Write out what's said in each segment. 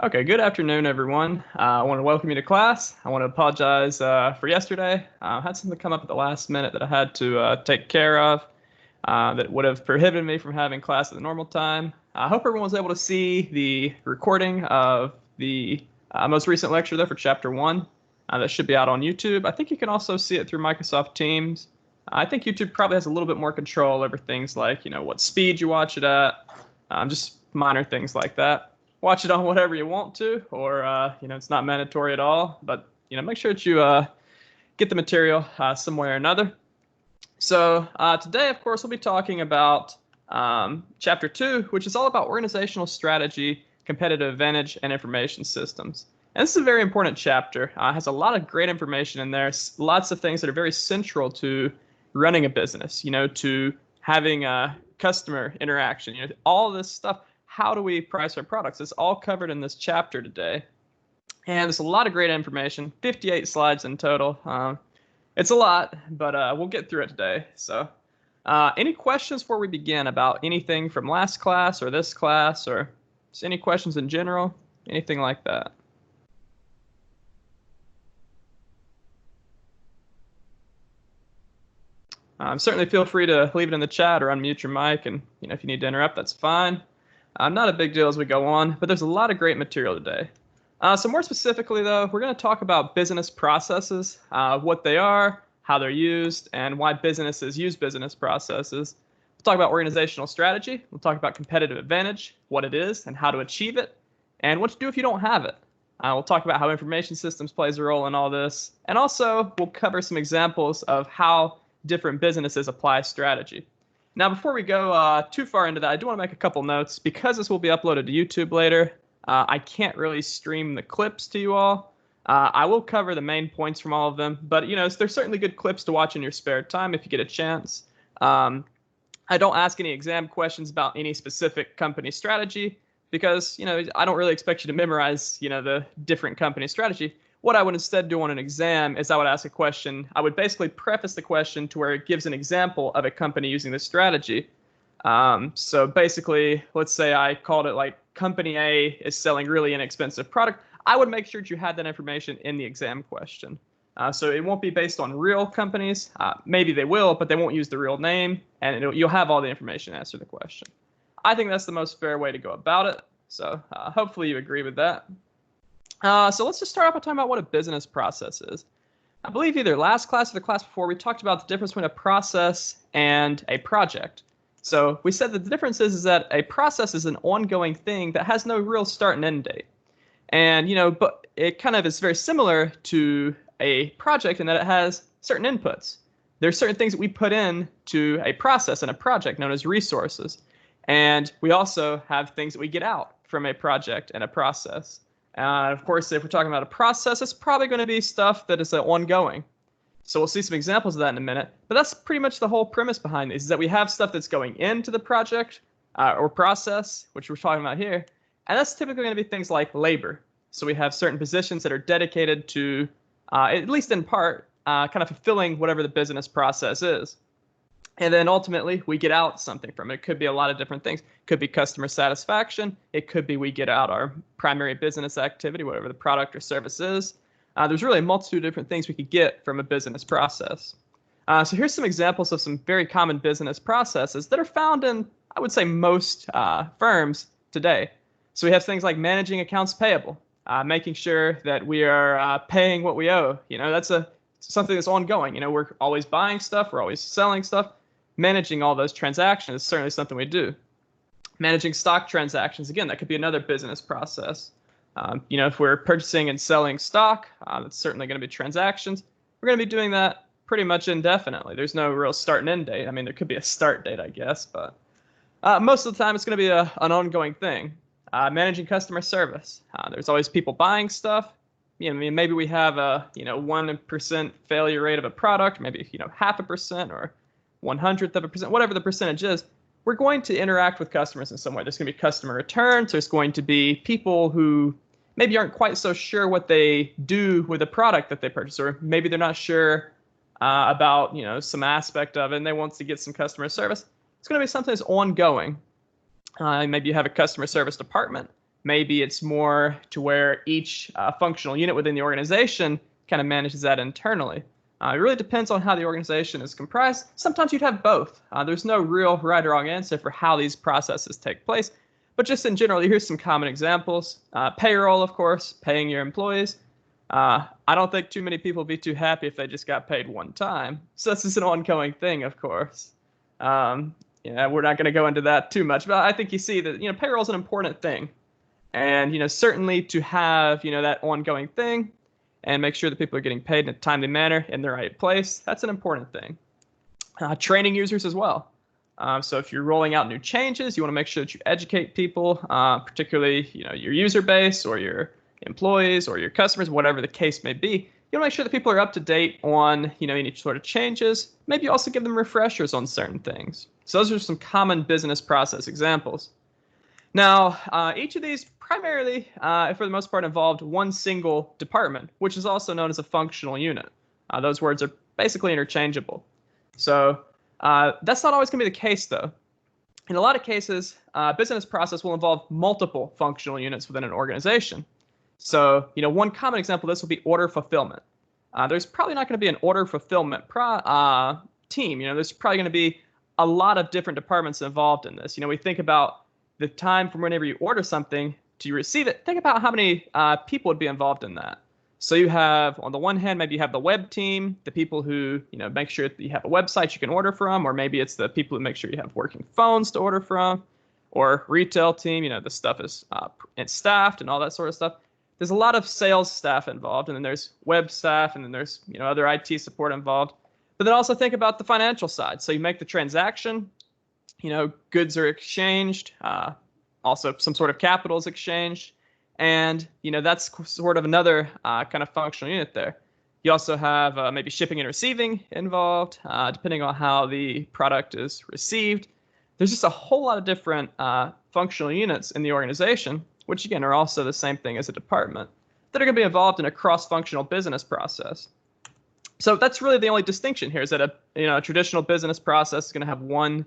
Okay, good afternoon, everyone. I want to welcome you to class. I want to apologize for yesterday. I had something come up at the last minute that I had to take care of that would have prohibited me from having class at the normal time. I hope everyone was able to see the recording of the most recent lecture there for Chapter 1. That should be out on YouTube. I think you can also see it through Microsoft Teams. I think YouTube probably has a little bit more control over things like, what speed you watch it at, just minor things like that. Watch it on whatever you want to, or it's not mandatory at all. But make sure that you get the material some way or another. So today, of course, we'll be talking about Chapter 2, which is all about organizational strategy, competitive advantage, and information systems. And this is a very important chapter. It has a lot of great information in there. Lots of things that are very central to running a business. To having a customer interaction. All this stuff. How do we price our products? It's all covered in this chapter today. And there's a lot of great information, 58 slides in total. It's a lot, but we'll get through it today. So any questions before we begin about anything from last class or this class, or just any questions in general, anything like that? Certainly feel free to leave it in the chat or unmute your mic, and if you need to interrupt, that's fine. Not a big deal as we go on, but there's a lot of great material today. So more specifically, though, we're going to talk about business processes, what they are, how they're used, and why businesses use business processes. We'll talk about organizational strategy. We'll talk about competitive advantage, what it is and how to achieve it, and what to do if you don't have it. We'll talk about how information systems plays a role in all this, and also we'll cover some examples of how different businesses apply strategy. Now, before we go too far into that, I do want to make a couple notes. Because this will be uploaded to YouTube later, I can't really stream the clips to you all. I will cover the main points from all of them, but there's certainly good clips to watch in your spare time if you get a chance. I don't ask any exam questions about any specific company strategy because I don't really expect you to memorize the different company strategy. What I would instead do on an exam is I would ask a question. I would basically preface the question to where it gives an example of a company using this strategy. So basically, let's say I called it like Company A is selling really inexpensive product. I would make sure that you had that information in the exam question. So it won't be based on real companies. Maybe they will, but they won't use the real name, and you'll have all the information to answer the question. I think that's the most fair way to go about it. So hopefully you agree with that. So let's just start off by talking about what a business process is. I believe either last class or the class before, we talked about the difference between a process and a project. So we said that the difference is that a process is an ongoing thing that has no real start and end date. And, but it kind of is very similar to a project in that it has certain inputs. There's certain things that we put in to a process and a project known as resources. And we also have things that we get out from a project and a process. Of course, if we're talking about a process, it's probably going to be stuff that is ongoing. So we'll see some examples of that in a minute. But that's pretty much the whole premise behind this, is that we have stuff that's going into the project or process, which we're talking about here. And that's typically going to be things like labor. So we have certain positions that are dedicated to, at least in part, kind of fulfilling whatever the business process is. And then ultimately, we get out something from it. It could be a lot of different things. It could be customer satisfaction. It could be we get out our primary business activity, whatever the product or service is. There's really a multitude of different things we could get from a business process. So here's some examples of some very common business processes that are found in, I would say, most firms today. So we have things like managing accounts payable, making sure that we are paying what we owe. That's something that's ongoing. We're always buying stuff. We're always selling stuff. Managing all those transactions is certainly something we do. Managing stock transactions, again, that could be another business process. If we're purchasing and selling stock, that's certainly going to be transactions. We're going to be doing that pretty much indefinitely. There's no real start and end date. I mean, there could be a start date, I guess, but most of the time it's going to be an ongoing thing. Managing customer service. There's always people buying stuff. Maybe we have a 1% failure rate of a product, maybe 0.5% or 0.01%, whatever the percentage is. We're going to interact with customers in some way. There's going to be customer returns. There's going to be people who maybe aren't quite so sure what they do with a product that they purchase, or maybe they're not sure about some aspect of it and they want to get some customer service. It's going to be something that's ongoing. Maybe you have a customer service department. Maybe it's more to where each functional unit within the organization kind of manages that internally. It really depends on how the organization is comprised. Sometimes you'd have both. There's no real right or wrong answer for how these processes take place. But just in general, here's some common examples. Payroll, of course, paying your employees. I don't think too many people would be too happy if they just got paid one time. So this is an ongoing thing, of course. Yeah, we're not going to go into that too much, but I think you see that, payroll is an important thing. And, certainly to have, that ongoing thing and make sure that people are getting paid in a timely manner in the right place, that's an important thing. Training users as well. So if you're rolling out new changes, you want to make sure that you educate people, particularly, your user base or your employees or your customers, whatever the case may be. You want to make sure that people are up to date on, any sort of changes. Maybe also give them refreshers on certain things. So those are some common business process examples. Now, each of these primarily, for the most part, involved one single department, which is also known as a functional unit. Those words are basically interchangeable. So that's not always going to be the case, though. In a lot of cases, business process will involve multiple functional units within an organization. So, one common example of this will be order fulfillment. There's probably not going to be an order fulfillment team. There's probably going to be a lot of different departments involved in this. We think about the time from whenever you order something to you receive it. Think about how many people would be involved in that. So you have, on the one hand, maybe you have the web team, the people who, make sure that you have a website you can order from, or maybe it's the people who make sure you have working phones to order from, or retail team, the stuff is staffed and all that sort of stuff. There's a lot of sales staff involved, and then there's web staff, and then there's, other IT support involved. But then also think about the financial side. So you make the transaction, goods are exchanged, also some sort of capital is exchanged. And, that's sort of another kind of functional unit there. You also have maybe shipping and receiving involved, depending on how the product is received. There's just a whole lot of different functional units in the organization, which again are also the same thing as a department, that are going to be involved in a cross-functional business process. So that's really the only distinction here, is that a traditional business process is going to have one,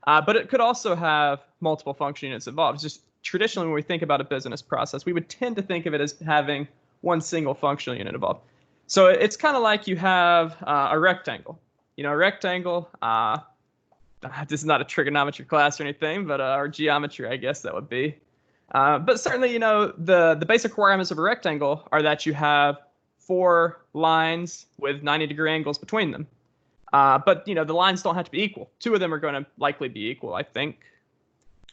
but it could also have multiple function units involved. It's just traditionally when we think about a business process, we would tend to think of it as having one single functional unit involved. So it's kind of like you have a rectangle. A rectangle, this is not a trigonometry class or anything, but or geometry, I guess that would be. But certainly, the basic requirements of a rectangle are that you have 4 lines with 90-degree angles between them. But, the lines don't have to be equal. 2 of them are going to likely be equal, I think.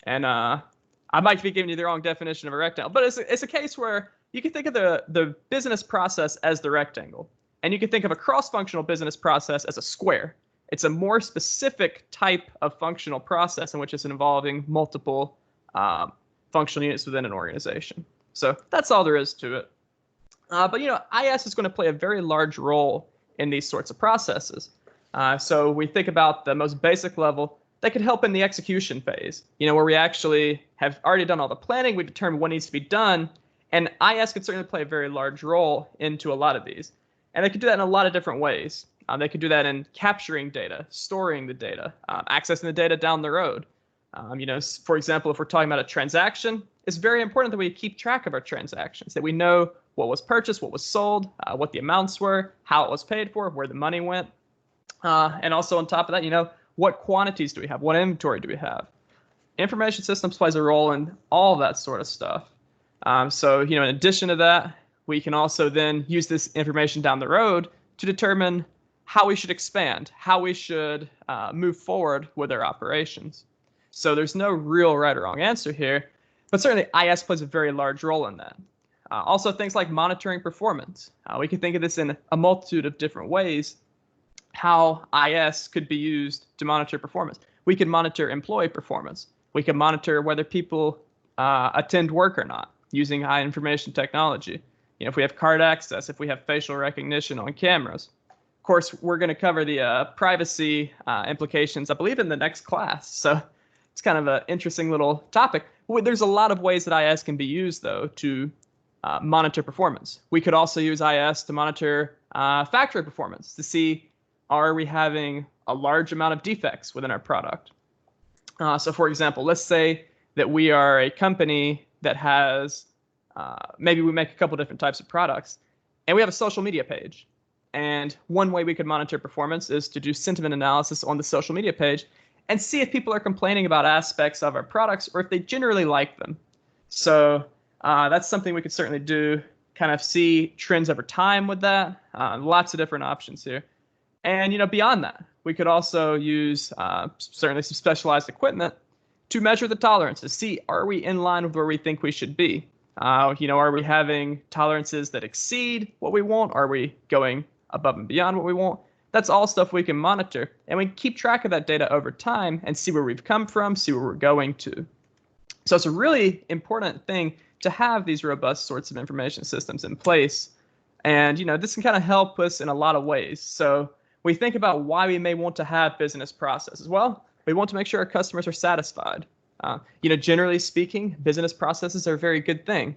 And I might be giving you the wrong definition of a rectangle. But it's a case where you can think of the business process as the rectangle. And you can think of a cross-functional business process as a square. It's a more specific type of functional process in which it's involving multiple functional units within an organization. So that's all there is to it. But, IS is going to play a very large role in these sorts of processes. So we think about the most basic level, that could help in the execution phase, where we actually have already done all the planning, we determine what needs to be done, and IS could certainly play a very large role into a lot of these. And they could do that in a lot of different ways. They could do that in capturing data, storing the data, accessing the data down the road. For example, if we're talking about a transaction, it's very important that we keep track of our transactions, that we know what was purchased, what was sold, what the amounts were, how it was paid for, where the money went. And also on top of that, what quantities do we have? What inventory do we have? Information systems plays a role in all that sort of stuff. So, in addition to that, we can also then use this information down the road to determine how we should expand, how we should move forward with our operations. So there's no real right or wrong answer here, but certainly IS plays a very large role in that. Also things like monitoring performance. We can think of this in a multitude of different ways, how IS could be used to monitor performance. We could monitor employee performance. We can monitor whether people attend work or not using high information technology. If we have card access, if we have facial recognition on cameras. Of course, we're going to cover the privacy implications, I believe, in the next class. So it's kind of an interesting little topic. There's a lot of ways that IS can be used, though, to monitor performance. We could also use IS to monitor factory performance to see, are we having a large amount of defects within our product? So for example, let's say that we are a company that has, maybe we make a couple different types of products, and we have a social media page. And one way we could monitor performance is to do sentiment analysis on the social media page and see if people are complaining about aspects of our products or if they generally like them. So that's something we could certainly do, kind of see trends over time with that. Lots of different options here. And beyond that, we could also use certainly some specialized equipment to measure the tolerances, see are we in line with where we think we should be. Are we having tolerances that exceed what we want? Are we going above and beyond what we want? That's all stuff we can monitor, and we can keep track of that data over time and see where we've come from, see where we're going to. So it's a really important thing to have these robust sorts of information systems in place. And this can kind of help us in a lot of ways. So we think about why we may want to have business processes. Well, we want to make sure our customers are satisfied. Generally speaking, business processes are a very good thing.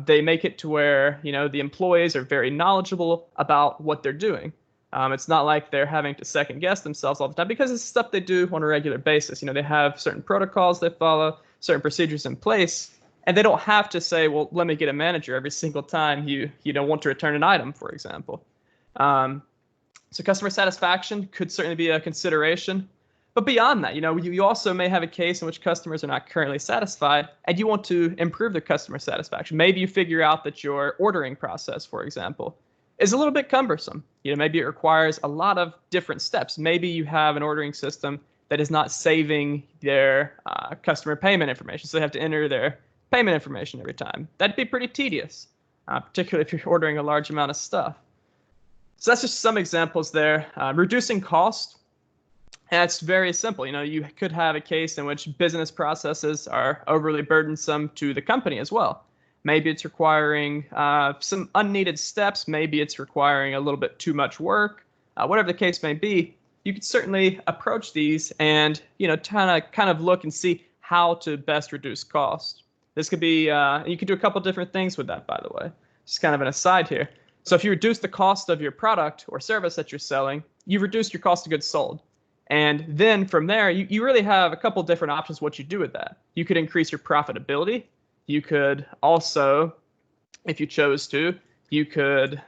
They make it to where, the employees are very knowledgeable about what they're doing. It's not like they're having to second guess themselves all the time because it's stuff they do on a regular basis. They have certain protocols they follow, certain procedures in place, and they don't have to say, well, let me get a manager every single time you don't want to return an item, for example. So customer satisfaction could certainly be a consideration. But beyond that, you also may have a case in which customers are not currently satisfied and you want to improve their customer satisfaction. Maybe you figure out that your ordering process, for example, is a little bit cumbersome. Maybe it requires a lot of different steps. Maybe you have an ordering system that is not saving their customer payment information, so they have to enter their payment information every time. That'd be pretty tedious, particularly if you're ordering a large amount of stuff. So that's just some examples there. Reducing cost. That's very simple. You could have a case in which business processes are overly burdensome to the company as well. Maybe it's requiring some unneeded steps. Maybe it's requiring a little bit too much work. Whatever the case may be, you could certainly approach these and kind of look and see how to best reduce cost. This could be you could do a couple different things with that, by the way. Just kind of an aside here. So if you reduce the cost of your product or service that you're selling, you've reduced your cost of goods sold. And then from there, you really have a couple different options what you do with that. You could increase your profitability. You could also, if you chose to, you could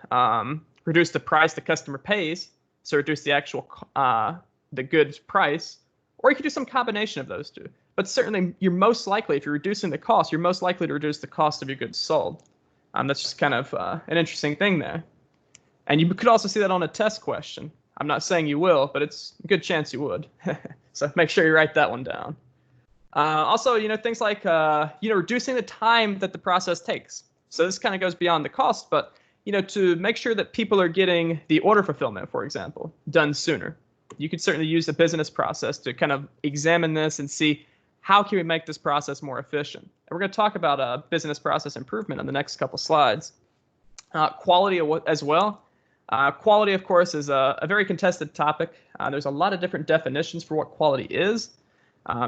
reduce the price the customer pays, so reduce the actual the goods price, or you could do some combination of those two. But certainly, you're most likely, if you're reducing the cost, you're most likely to reduce the cost of your goods sold. That's just kind of an interesting thing there. And you could also see that on a test question. I'm not saying you will, but it's a good chance you would. So make sure you write that one down. Also, things like, reducing the time that the process takes. So this kind of goes beyond the cost, but, to make sure that people are getting the order fulfillment, for example, done sooner. You could certainly use the business process to kind of examine this and see how can we make this process more efficient. And we're going to talk about business process improvement in the next couple slides. Quality as well. Quality, of course, is a very contested topic. There's a lot of different definitions for what quality is.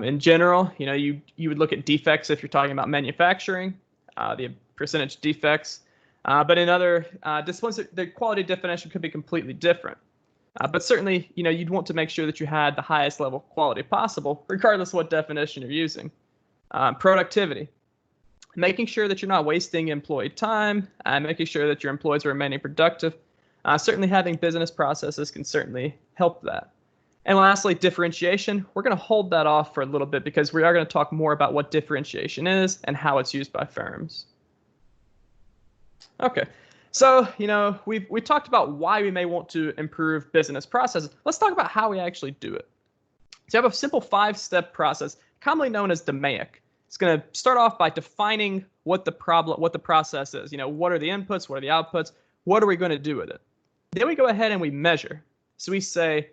In general, you would look at defects if you're talking about manufacturing, the percentage defects. But in other disciplines, the quality definition could be completely different. But certainly, you'd want to make sure that you had the highest level of quality possible, regardless of what definition you're using. Productivity. Making sure that you're not wasting employee time, making sure that your employees are remaining productive. Certainly having business processes can certainly help that. And lastly, differentiation. We're going to hold that off for a little bit because we are going to talk more about what differentiation is and how it's used by firms. Okay, so we talked about why we may want to improve business processes. Let's talk about how we actually do it. So you have a simple 5-step process, commonly known as DMAIC. It's going to start off by defining what the process is. What are the inputs? What are the outputs? What are we going to do with it? Then we go ahead and we measure. So we say,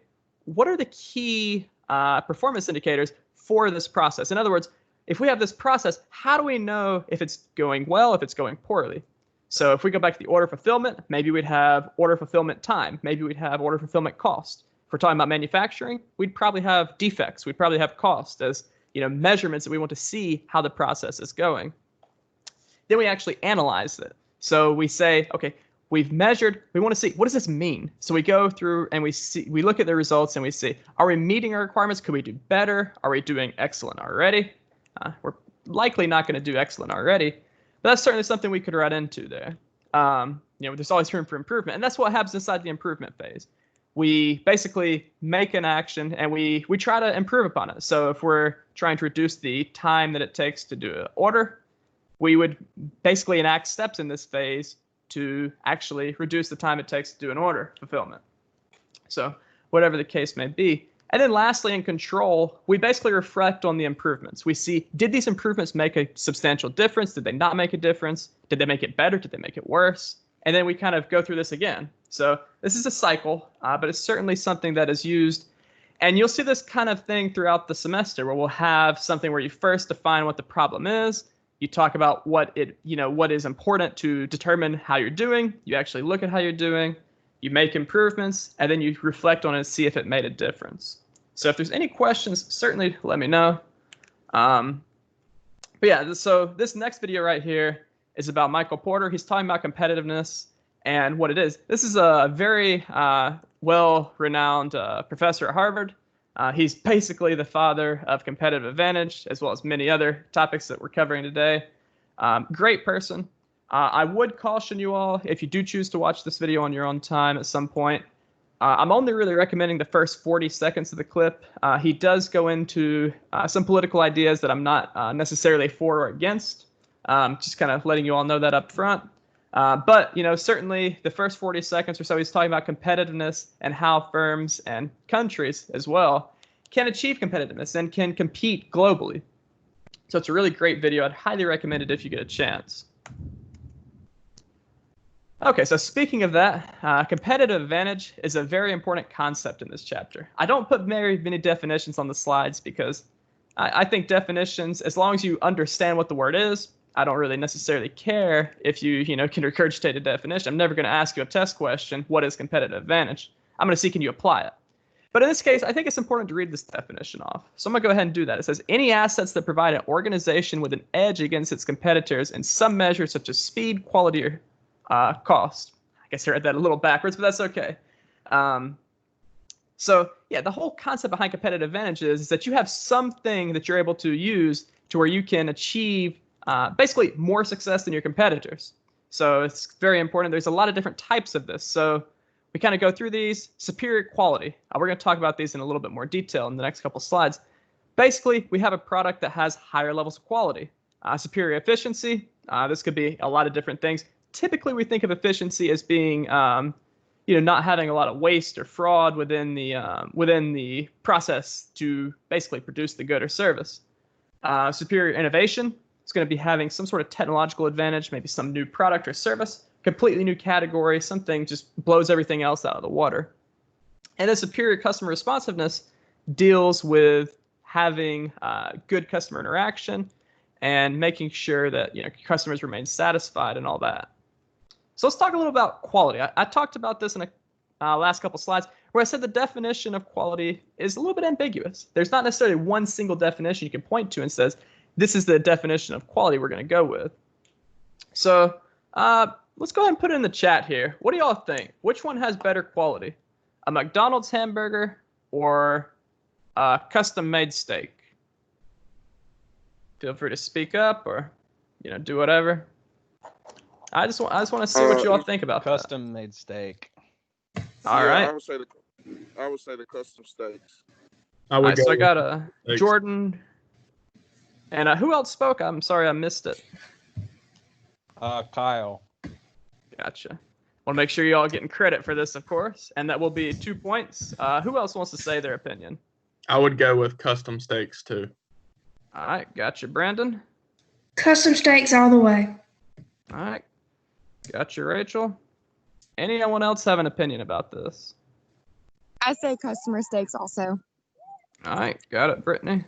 what are the key performance indicators for this process? In other words, if we have this process, how do we know if it's going well, if it's going poorly? So if we go back to the order fulfillment, maybe we'd have order fulfillment time. Maybe we'd have order fulfillment cost. If we're talking about manufacturing, we'd probably have defects. We'd probably have cost as measurements that we want to see how the process is going. Then we actually analyze it. So we say, okay, we've measured, we want to see, what does this mean? So we go through and we look at the results and we see, are we meeting our requirements? Could we do better? Are we doing excellent already? We're likely not going to do excellent already. But that's certainly something we could run into there. There's always room for improvement, and that's what happens inside the improvement phase. We basically make an action and we try to improve upon it. So if we're trying to reduce the time that it takes to do an order, we would basically enact steps in this phase to actually reduce the time it takes to do an order fulfillment. So whatever the case may be. And then lastly, in control, we basically reflect on the improvements. We see, did these improvements make a substantial difference? Did they not make a difference? Did they make it better? Did they make it worse? And then we kind of go through this again. So this is a cycle, but it's certainly something that is used. And you'll see this kind of thing throughout the semester where we'll have something where you first define what the problem is. You talk about what is important to determine how you're doing. You actually look at how you're doing. You make improvements, and then you reflect on it and see if it made a difference. So if there's any questions, certainly let me know. But yeah, so this next video right here is about Michael Porter. He's talking about competitiveness and what it is. This is a very well-renowned professor at Harvard. He's basically the father of competitive advantage, as well as many other topics that we're covering today. Great person. I would caution you all, if you do choose to watch this video on your own time at some point, I'm only really recommending the first 40 seconds of the clip. He does go into some political ideas that I'm not necessarily for or against. Just kind of letting you all know that up front. But certainly the first 40 seconds or so, he's talking about competitiveness and how firms and countries as well can achieve competitiveness and can compete globally. So it's a really great video. I'd highly recommend it if you get a chance. Okay, so speaking of that, competitive advantage is a very important concept in this chapter. I don't put very many definitions on the slides because I think definitions, as long as you understand what the word is, I don't really necessarily care if you can regurgitate a definition. I'm never going to ask you a test question, what is competitive advantage? I'm going to see, can you apply it? But in this case, I think it's important to read this definition off. So I'm going to go ahead and do that. It says, any assets that provide an organization with an edge against its competitors in some measure, such as speed, quality, or cost. I guess I read that a little backwards, but that's okay. So yeah, the whole concept behind competitive advantage is that you have something that you're able to use to where you can achieve basically more success than your competitors. So it's very important. There's a lot of different types of this. So we kind of go through these. Superior quality. We're going to talk about these in a little bit more detail in the next couple slides. Basically, we have a product that has higher levels of quality. Superior efficiency. This could be a lot of different things. Typically, we think of efficiency as being, not having a lot of waste or fraud within the process to basically produce the good or service. Superior innovation. It's going to be having some sort of technological advantage, maybe some new product or service, completely new category, something just blows everything else out of the water. And then superior customer responsiveness deals with having good customer interaction and making sure that customers remain satisfied and all that. So let's talk a little about quality. I talked about this in a last couple slides where I said the definition of quality is a little bit ambiguous. There's not necessarily one single definition you can point to and says, this is the definition of quality we're going to go with. So let's go ahead and put it in the chat here. What do y'all think? Which one has better quality? A McDonald's hamburger or a custom-made steak? Feel free to speak up or do whatever. I just want to see what you all think about custom-made steak. All right. I would say the custom steaks. I got Jordan. And who else spoke? I'm sorry, I missed it. Kyle. Gotcha. Want to make sure you all getting credit for this, of course, and that will be 2 points. Who else wants to say their opinion? I would go with custom steaks too. All right, gotcha, Brandon. Custom steaks all the way. All right, gotcha, Rachel. Anyone else have an opinion about this? I say customer steaks also. All right, got it, Brittany.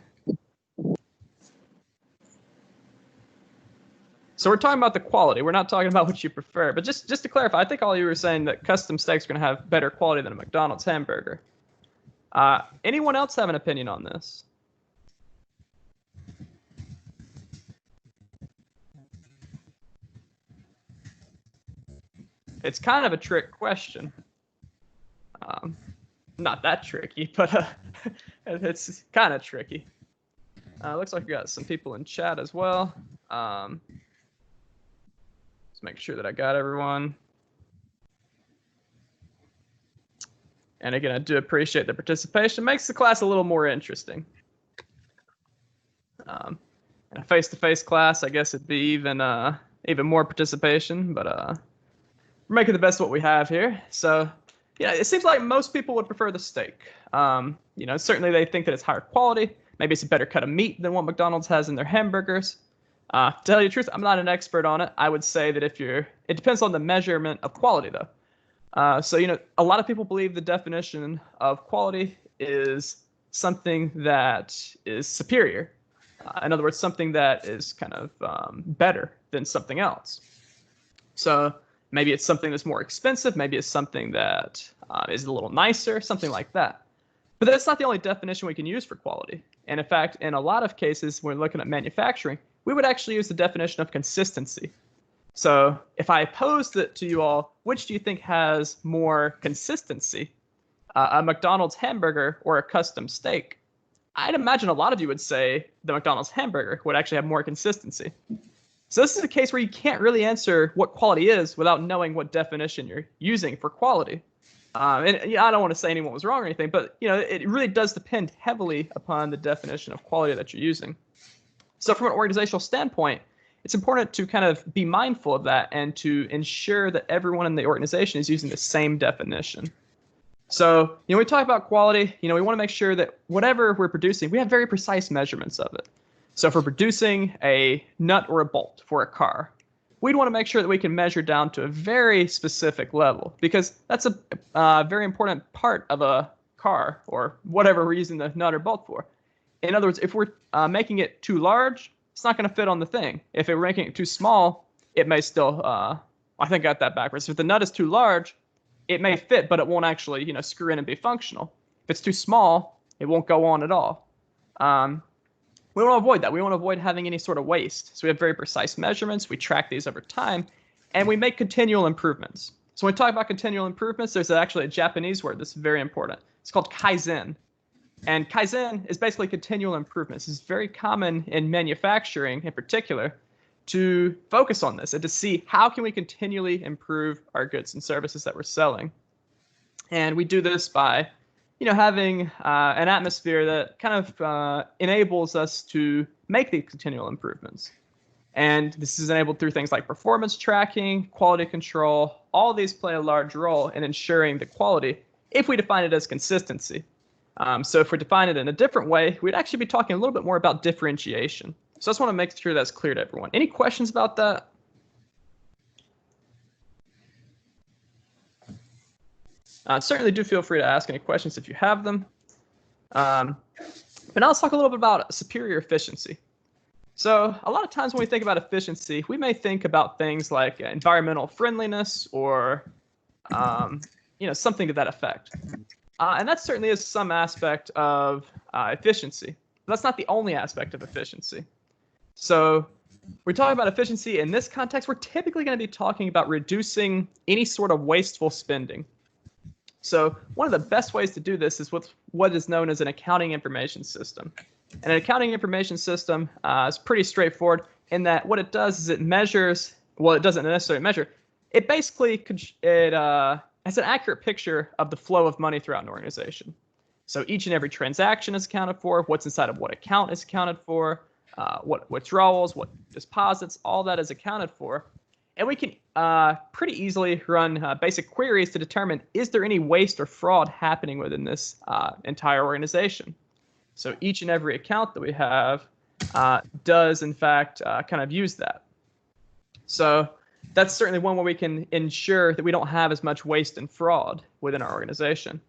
So we're talking about the quality. We're not talking about what you prefer. But just to clarify, I think all you were saying that custom steaks are going to have better quality than a McDonald's hamburger. Anyone else have an opinion on this? It's kind of a trick question. Not that tricky, but it's kind of tricky. Looks like we got some people in chat as well. Let's make sure that I got everyone. And again, I do appreciate the participation. Makes the class a little more interesting. In a face-to-face class, I guess it'd be even more participation, but we're making the best of what we have here. So, yeah, it seems like most people would prefer the steak. Certainly they think that it's higher quality. Maybe it's a better cut of meat than what McDonald's has in their hamburgers. To tell you the truth, I'm not an expert on it. I would say that it depends on the measurement of quality, though. A lot of people believe the definition of quality is something that is superior. In other words, something that is kind of better than something else. So maybe it's something that's more expensive. Maybe it's something that is a little nicer, something like that. But that's not the only definition we can use for quality. And in fact, in a lot of cases, when we're looking at manufacturing, we would actually use the definition of consistency. So if I posed it to you all, which do you think has more consistency, a McDonald's hamburger or a custom steak? I'd imagine a lot of you would say the McDonald's hamburger would actually have more consistency. So this is a case where you can't really answer what quality is without knowing what definition you're using for quality. I don't want to say anyone was wrong or anything, but it really does depend heavily upon the definition of quality that you're using. So from an organizational standpoint, it's important to kind of be mindful of that and to ensure that everyone in the organization is using the same definition. So, when we talk about quality, we want to make sure that whatever we're producing, we have very precise measurements of it. So if we're producing a nut or a bolt for a car, we'd want to make sure that we can measure down to a very specific level, because that's a very important part of a car or whatever we're using the nut or bolt for. In other words, if we're making it too large, it's not going to fit on the thing. If we're making it too small, it may still, I think I got that backwards. If the nut is too large, it may fit, but it won't actually, screw in and be functional. If it's too small, it won't go on at all. We want to avoid that. We want to avoid having any sort of waste. So we have very precise measurements. We track these over time, and we make continual improvements. So when we talk about continual improvements, there's actually a Japanese word that's very important. It's called kaizen. And kaizen is basically continual improvements. It's very common in manufacturing in particular to focus on this and to see how can we continually improve our goods and services that we're selling. And we do this by, having an atmosphere that kind of enables us to make these continual improvements. And this is enabled through things like performance tracking, quality control. All these play a large role in ensuring the quality if we define it as consistency. So if we define it in a different way, we'd actually be talking a little bit more about differentiation. So I just want to make sure that's clear to everyone. Any questions about that? Certainly do feel free to ask any questions if you have them. But now let's talk a little bit about superior efficiency. So a lot of times when we think about efficiency, we may think about things like environmental friendliness or something to that effect. And that certainly is some aspect of efficiency. But that's not the only aspect of efficiency. So we're talking about efficiency in this context. We're typically going to be talking about reducing any sort of wasteful spending. So one of the best ways to do this is with what is known as an accounting information system. And an accounting information system is pretty straightforward in that what it does is it measures, well, it doesn't necessarily measure. It basically has an accurate picture of the flow of money throughout an organization. So each and every transaction is accounted for, what's inside of what account is accounted for, what withdrawals, what deposits, all that is accounted for. And we can pretty easily run basic queries to determine, is there any waste or fraud happening within this entire organization? So each and every account that we have does, in fact, kind of use that. So that's certainly one way we can ensure that we don't have as much waste and fraud within our organization.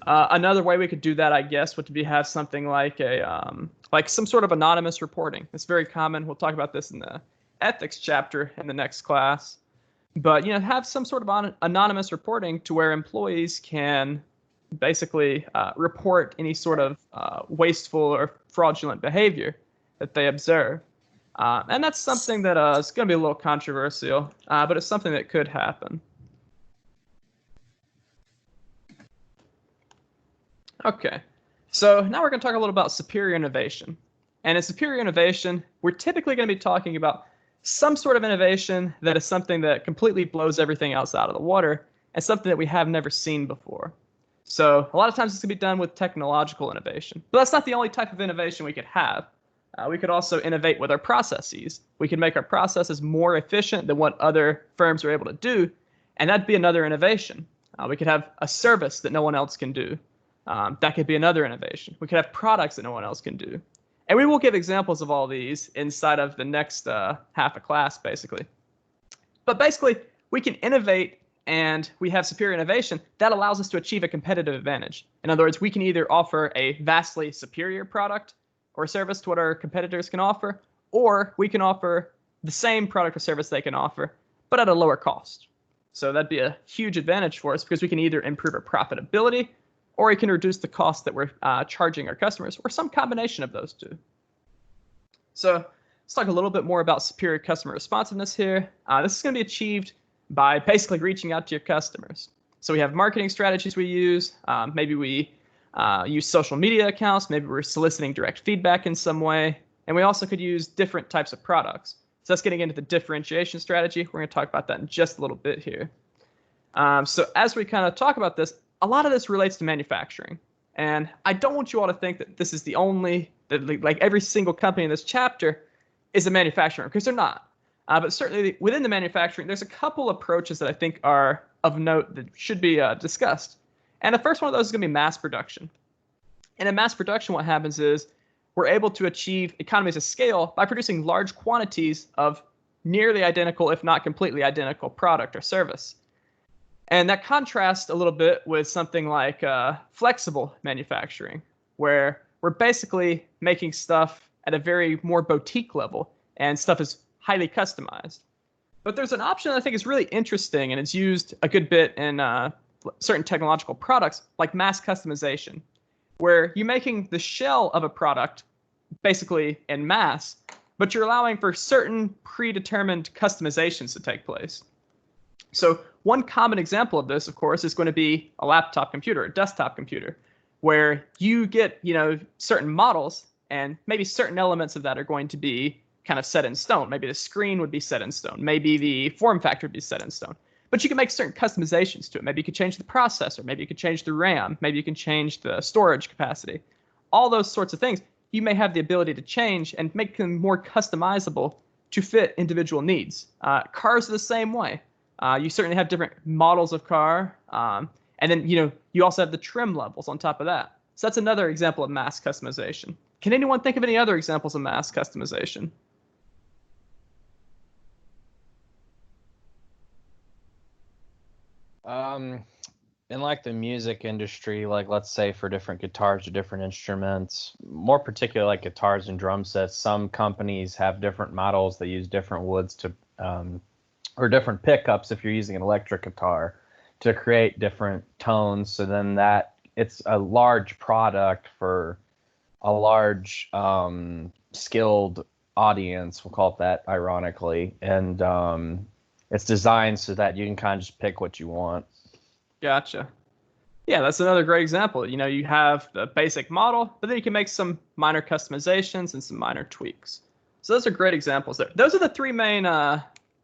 Another way we could do that, I guess, would be have something like some sort of anonymous reporting. It's very common. We'll talk about this in the ethics chapter in the next class. But have some sort of anonymous reporting to where employees can basically report any sort of wasteful or fraudulent behavior that they observe. And that's something that is going to be a little controversial, but it's something that could happen. Okay, so now we're going to talk a little about superior innovation. And in superior innovation, we're typically going to be talking about some sort of innovation that is something that completely blows everything else out of the water and something that we have never seen before. So a lot of times this can be done with technological innovation. But that's not the only type of innovation we could have. We could also innovate with our processes. We could make our processes more efficient than what other firms are able to do, and that'd be another innovation. We could have a service that no one else can do. That could be another innovation. We could have products that no one else can do. And we will give examples of all these inside of the next half a class, basically. But basically, we can innovate and we have superior innovation that allows us to achieve a competitive advantage. In other words, we can either offer a vastly superior product or service to what our competitors can offer, or we can offer the same product or service they can offer, but at a lower cost. So that'd be a huge advantage for us because we can either improve our profitability or we can reduce the cost that we're charging our customers, or some combination of those two. So let's talk a little bit more about superior customer responsiveness here. This is going to be achieved by basically reaching out to your customers. So we have marketing strategies we use. Maybe we use social media accounts. Maybe we're soliciting direct feedback in some way. And we also could use different types of products. So that's getting into the differentiation strategy. We're going to talk about that in just a little bit here. So as we kind of talk about this, a lot of this relates to manufacturing. And I don't want you all to think that this is the only, that like every single company in this chapter is a manufacturer, because they're not. But certainly within the manufacturing, there's a couple approaches that I think are of note that should be discussed. And the first one of those is going to be mass production. And in mass production, what happens is we're able to achieve economies of scale by producing large quantities of nearly identical, if not completely identical, product or service. And that contrasts a little bit with something like flexible manufacturing, where we're basically making stuff at a very more boutique level, and stuff is highly customized. But there's an option that I think is really interesting, and it's used a good bit in certain technological products, like mass customization, where you're making the shell of a product basically in mass, but you're allowing for certain predetermined customizations to take place. So one common example of this, of course, is going to be a laptop computer, a desktop computer, where you get, certain models, and maybe certain elements of that are going to be kind of set in stone. Maybe the screen would be set in stone. Maybe the form factor would be set in stone. But you can make certain customizations to it. Maybe you could change the processor. Maybe you could change the RAM. Maybe you can change the storage capacity. All those sorts of things you may have the ability to change and make them more customizable to fit individual needs. Cars are the same way. You certainly have different models of car. And then, you also have the trim levels on top of that. So that's another example of mass customization. Can anyone think of any other examples of mass customization? In like the music industry, like let's say for different guitars or different instruments, more particularly like guitars and drum sets, some companies have different models. They use different woods to, or different pickups if you're using an electric guitar, to create different tones. So then that it's a large product for a large skilled audience. We'll call it that ironically. And it's designed so that you can kind of just pick what you want. Gotcha. Yeah, that's another great example. You have the basic model, but then you can make some minor customizations and some minor tweaks. So those are great examples there. Those are the three main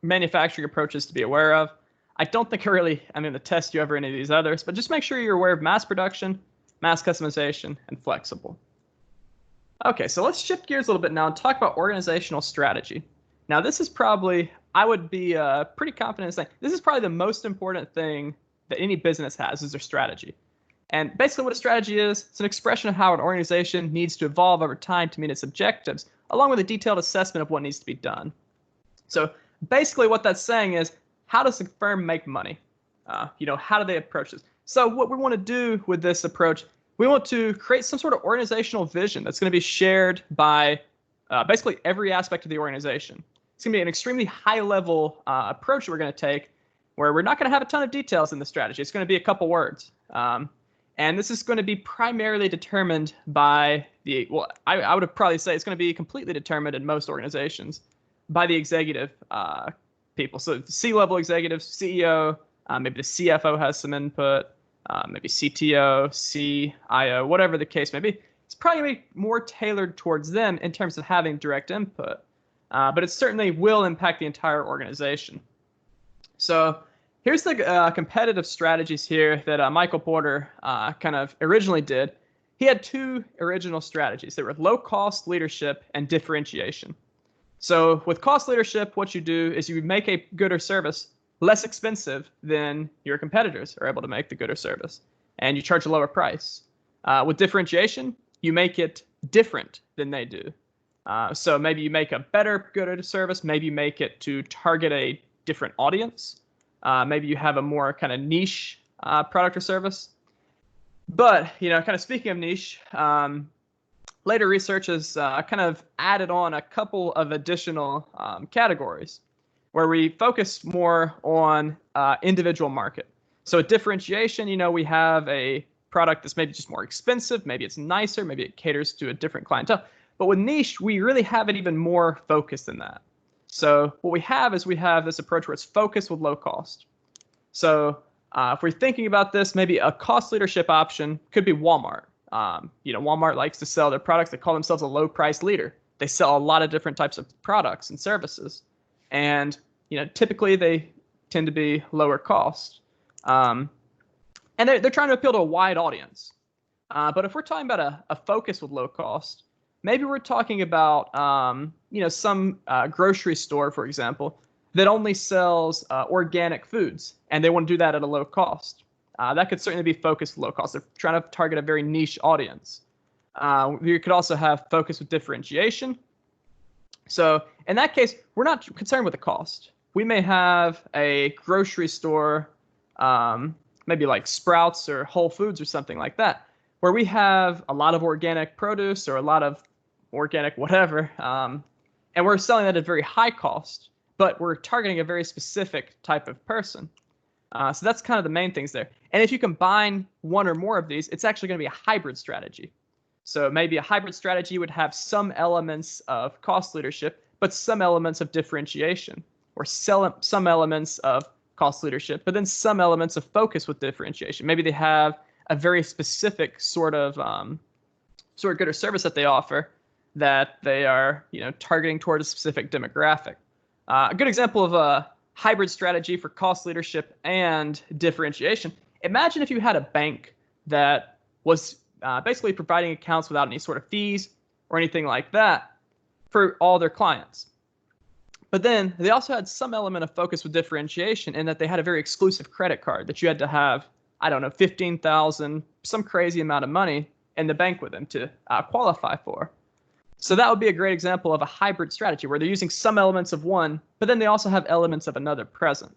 manufacturing approaches to be aware of. I don't think I'm going to test you over any of these others, but just make sure you're aware of mass production, mass customization, and flexible. Okay, so let's shift gears a little bit now and talk about organizational strategy. Now, this is probably, I would be pretty confident in saying, this is probably the most important thing that any business has is their strategy. And basically what a strategy is, it's an expression of how an organization needs to evolve over time to meet its objectives, along with a detailed assessment of what needs to be done. So basically what that's saying is, how does the firm make money? How do they approach this? So what we want to do with this approach, we want to create some sort of organizational vision that's going to be shared by basically every aspect of the organization. It's going to be an extremely high-level approach that we're going to take, where we're not going to have a ton of details in the strategy. It's going to be a couple words. And this is going to be primarily determined by I would probably say it's going to be completely determined in most organizations by the executive people. So the C-level executives, CEO, maybe the CFO has some input, maybe CTO, CIO, whatever the case may be. It's it's probably going to be more tailored towards them in terms of having direct input. But it certainly will impact the entire organization. So here's the competitive strategies here that Michael Porter kind of originally did. He had two original strategies. They were low cost leadership and differentiation. So with cost leadership, what you do is you make a good or service less expensive than your competitors are able to make the good or service, and you charge a lower price. With differentiation, you make it different than they do. So maybe you make a better good or service, maybe you make it to target a different audience. Maybe you have a more kind of niche product or service. But, kind of speaking of niche, later research has kind of added on a couple of additional categories where we focus more on individual market. So at differentiation, we have a product that's maybe just more expensive, maybe it's nicer, maybe it caters to a different clientele. But with niche, we really have it even more focused than that. So what we have is we have this approach where it's focused with low cost. So if we're thinking about this, maybe a cost leadership option could be Walmart. Walmart likes to sell their products. They call themselves a low price leader. They sell a lot of different types of products and services. And, typically they tend to be lower cost. And they're trying to appeal to a wide audience. But if we're talking about a focus with low cost, maybe we're talking about, some grocery store, for example, that only sells organic foods, and they want to do that at a low cost. That could certainly be focused with low cost. They're trying to target a very niche audience. You could also have focus with differentiation. So in that case, we're not concerned with the cost. We may have a grocery store, maybe like Sprouts or Whole Foods or something like that, where we have a lot of organic produce or a lot of organic whatever, and we're selling that at a very high cost, but we're targeting a very specific type of person. So that's kind of the main things there. And if you combine one or more of these, it's actually going to be a hybrid strategy. So maybe a hybrid strategy would have some elements of cost leadership, but some elements of differentiation, or some elements of cost leadership, but then some elements of focus with differentiation. Maybe they have a very specific sort of good or service that they offer that they are targeting toward a specific demographic. A good example of a hybrid strategy for cost leadership and differentiation. Imagine if you had a bank that was basically providing accounts without any sort of fees or anything like that for all their clients. But then they also had some element of focus with differentiation in that they had a very exclusive credit card that you had to have, 15,000, some crazy amount of money in the bank with them to qualify for. So that would be a great example of a hybrid strategy where they're using some elements of one, but then they also have elements of another present.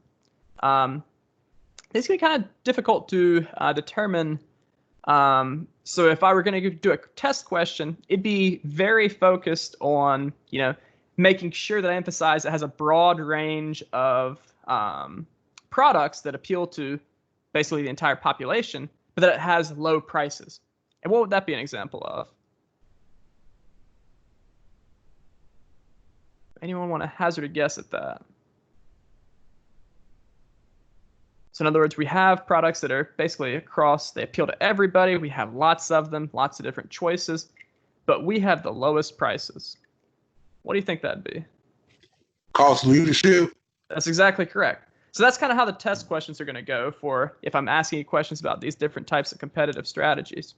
It's going to be kind of difficult to determine. So if I were going to do a test question, it'd be very focused on, making sure that I emphasize it has a broad range of products that appeal to basically the entire population, but that it has low prices. And what would that be an example of? Anyone want to hazard a guess at that? So in other words, we have products that are basically across, they appeal to everybody. We have lots of them, lots of different choices, but we have the lowest prices. What do you think that'd be? Cost leadership. That's exactly correct. So that's kind of how the test questions are going to go for if I'm asking you questions about these different types of competitive strategies.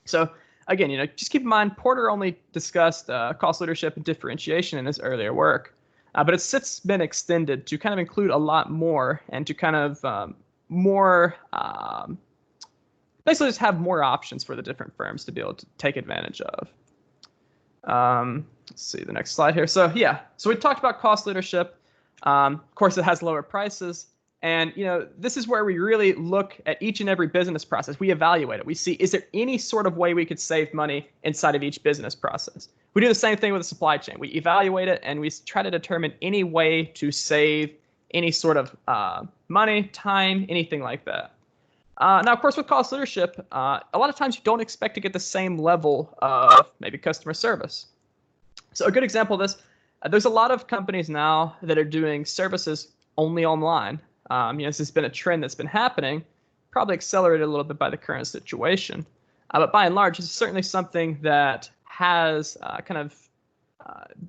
So again, just keep in mind, Porter only discussed cost leadership and differentiation in his earlier work, but it's since been extended to kind of include a lot more and to kind of basically just have more options for the different firms to be able to take advantage of. Let's see the next slide here. So we talked about cost leadership. Of course, it has lower prices. And, this is where we really look at each and every business process. We evaluate it. We see, is there any sort of way we could save money inside of each business process? We do the same thing with the supply chain. We evaluate it and we try to determine any way to save any sort of money, time, anything like that. Now, of course, with cost leadership, a lot of times you don't expect to get the same level of maybe customer service. So a good example of this, there's a lot of companies now that are doing services only online. This has been a trend that's been happening, probably accelerated a little bit by the current situation. But by and large, it's certainly something that has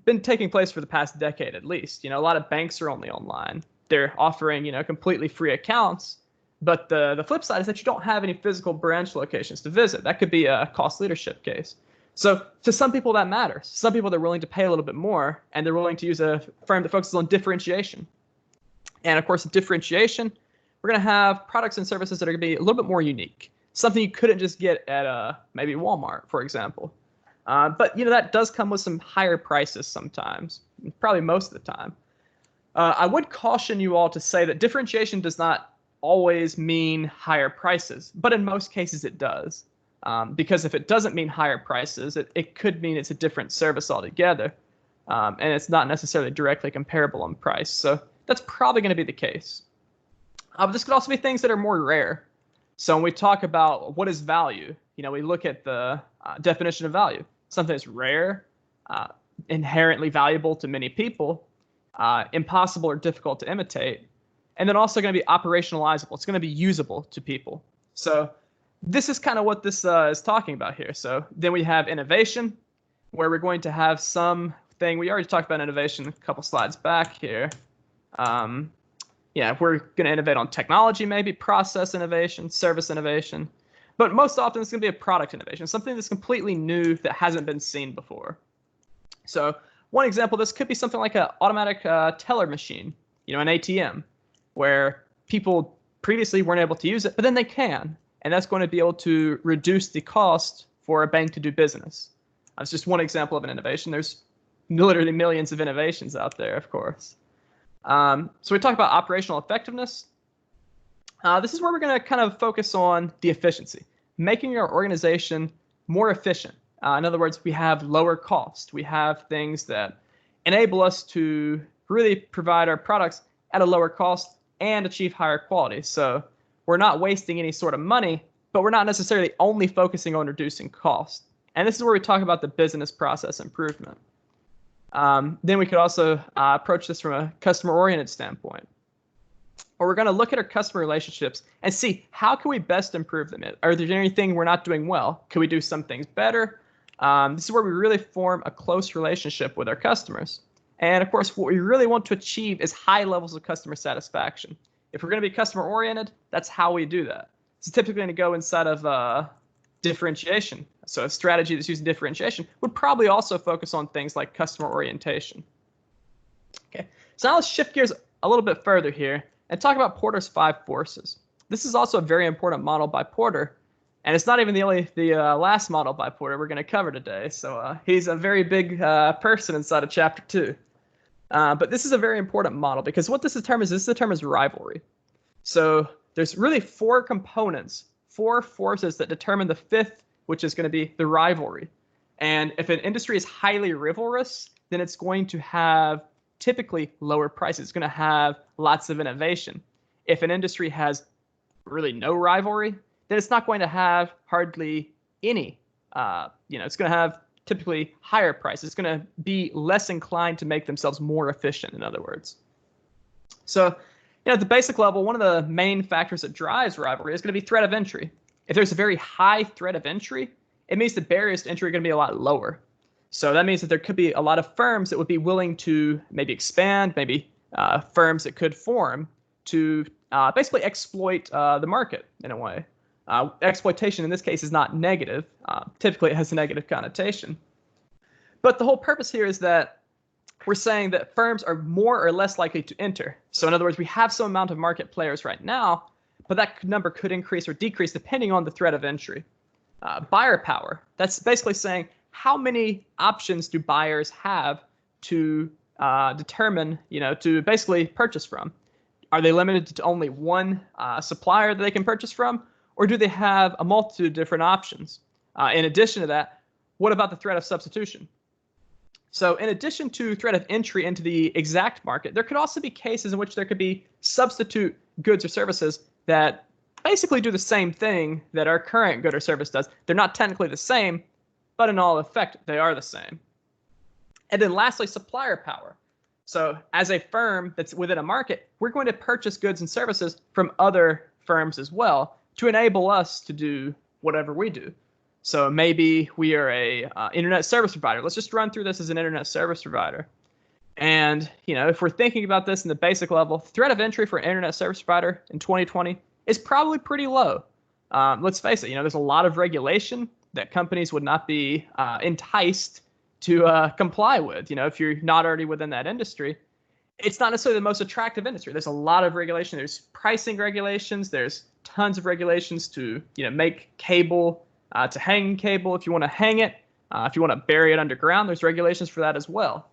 been taking place for the past decade at least. A lot of banks are only online. They're offering, completely free accounts. But the flip side is that you don't have any physical branch locations to visit. That could be a cost leadership case. So to some people that matters. Some people they're willing to pay a little bit more, and they're willing to use a firm that focuses on differentiation. And of course, differentiation, we're going to have products and services that are going to be a little bit more unique. Something you couldn't just get at maybe Walmart, for example. But that does come with some higher prices sometimes, probably most of the time. I would caution you all to say that differentiation does not always mean higher prices, but in most cases it does. Because if it doesn't mean higher prices, it could mean it's a different service altogether, and it's not necessarily directly comparable in price. So that's probably going to be the case. But this could also be things that are more rare. So when we talk about what is value, we look at the definition of value. Something that's rare, inherently valuable to many people, impossible or difficult to imitate, and then also going to be operationalizable. It's going to be usable to people. So this is kind of what this is talking about here. So then we have innovation, where we're going to have something. We already talked about innovation a couple slides back here. We're going to innovate on technology, maybe process innovation, service innovation. But most often it's going to be a product innovation, something that's completely new that hasn't been seen before. So one example, this could be something like an automatic teller machine, an ATM, where people previously weren't able to use it, but then they can. And that's going to be able to reduce the cost for a bank to do business. That's just one example of an innovation. There's literally millions of innovations out there, of course. So we talk about operational effectiveness. This is where we're going to kind of focus on the efficiency, making our organization more efficient. In other words, we have lower cost. We have things that enable us to really provide our products at a lower cost and achieve higher quality. So we're not wasting any sort of money, but we're not necessarily only focusing on reducing cost. And this is where we talk about the business process improvement. Then we could also approach this from a customer-oriented standpoint, where we're going to look at our customer relationships and see how can we best improve them. Are there anything we're not doing well? Can we do some things better? This is where we really form a close relationship with our customers. And of course, what we really want to achieve is high levels of customer satisfaction. If we're going to be customer-oriented, that's how we do that. It's typically going to go inside of differentiation. So a strategy that's using differentiation would probably also focus on things like customer orientation. Okay, so now let's shift gears a little bit further here and talk about Porter's 5 forces. This is also a very important model by Porter, and it's not even the last model by Porter we're going to cover today. So he's a very big person inside of Chapter 2. But this is a very important model because what this determines rivalry. So there's really 4 components, 4 forces that determine the 5th, which is going to be the rivalry. And if an industry is highly rivalrous, then it's going to have typically lower prices. It's going to have lots of innovation. If an industry has really no rivalry, then it's not going to have hardly any. It's going to have typically higher prices. It's going to be less inclined to make themselves more efficient, in other words. So, at the basic level, one of the main factors that drives rivalry is going to be threat of entry. If there's a very high threat of entry, it means the barriers to entry are going to be a lot lower. So that means that there could be a lot of firms that would be willing to maybe expand, maybe firms that could form to basically exploit the market in a way. Exploitation in this case is not negative. Typically, it has a negative connotation. But the whole purpose here is that we're saying that firms are more or less likely to enter. So in other words, we have some amount of market players right now, but that number could increase or decrease depending on the threat of entry. Buyer power, that's basically saying how many options do buyers have to determine, to basically purchase from. Are they limited to only one supplier that they can purchase from, or do they have a multitude of different options? In addition to that, what about the threat of substitution? So in addition to threat of entry into the exact market, there could also be cases in which there could be substitute goods or services that basically do the same thing that our current good or service does. They're not technically the same, but in all effect, they are the same. And then lastly, supplier power. So as a firm that's within a market, we're going to purchase goods and services from other firms as well to enable us to do whatever we do. So maybe we are a internet service provider. Let's just run through this as an internet service provider. And, if we're thinking about this in the basic level, threat of entry for an internet service provider in 2020 is probably pretty low. Let's face it, there's a lot of regulation that companies would not be enticed to comply with. If you're not already within that industry, it's not necessarily the most attractive industry. There's a lot of regulation. There's pricing regulations. There's tons of regulations to, make cable, to hang cable if you want to hang it. If you want to bury it underground, there's regulations for that as well.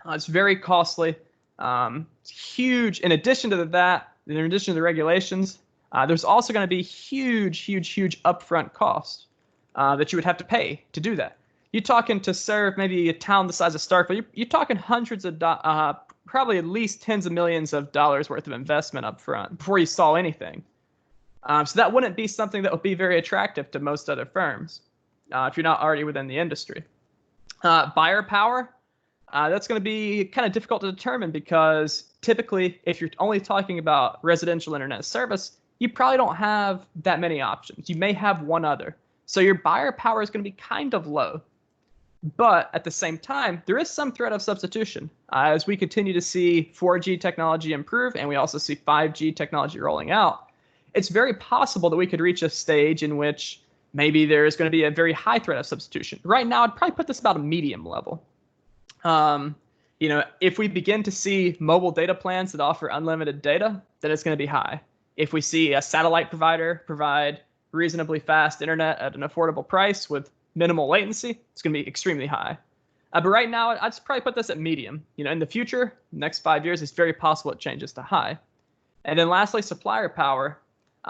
It's very costly. It's huge. In addition to that, in addition to the regulations, there's also going to be huge upfront costs that you would have to pay to do that. You're talking to serve maybe a town the size of Starkville. You're talking hundreds of, probably at least tens of millions of dollars worth of investment up front before you saw anything. So that wouldn't be something that would be very attractive to most other firms if you're not already within the industry. Buyer power, that's going to be kind of difficult to determine because typically if you're only talking about residential internet service, you probably don't have that many options. You may have one other. So your buyer power is going to be kind of low. But at the same time, there is some threat of substitution. As we continue to see 4G technology improve and we also see 5G technology rolling out, it's very possible that we could reach a stage in which maybe there's going to be a very high threat of substitution. Right now, I'd probably put this about a medium level. If we begin to see mobile data plans that offer unlimited data, then it's going to be high. If we see a satellite provider provide reasonably fast internet at an affordable price with minimal latency, it's going to be extremely high. But right now, I'd probably put this at medium. In the future, next 5 years, it's very possible it changes to high. And then lastly, supplier power.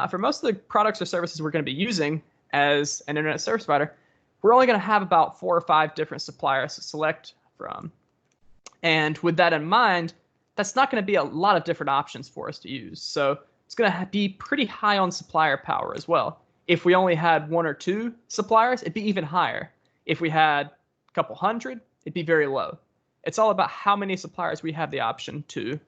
For most of the products or services we're going to be using as an internet service provider, we're only going to have about 4 or 5 different suppliers to select from. And with that in mind, that's not going to be a lot of different options for us to use. So it's going to be pretty high on supplier power as well. If we only had 1 or 2 suppliers, it'd be even higher. If we had a couple hundred, it'd be very low. It's all about how many suppliers we have the option to,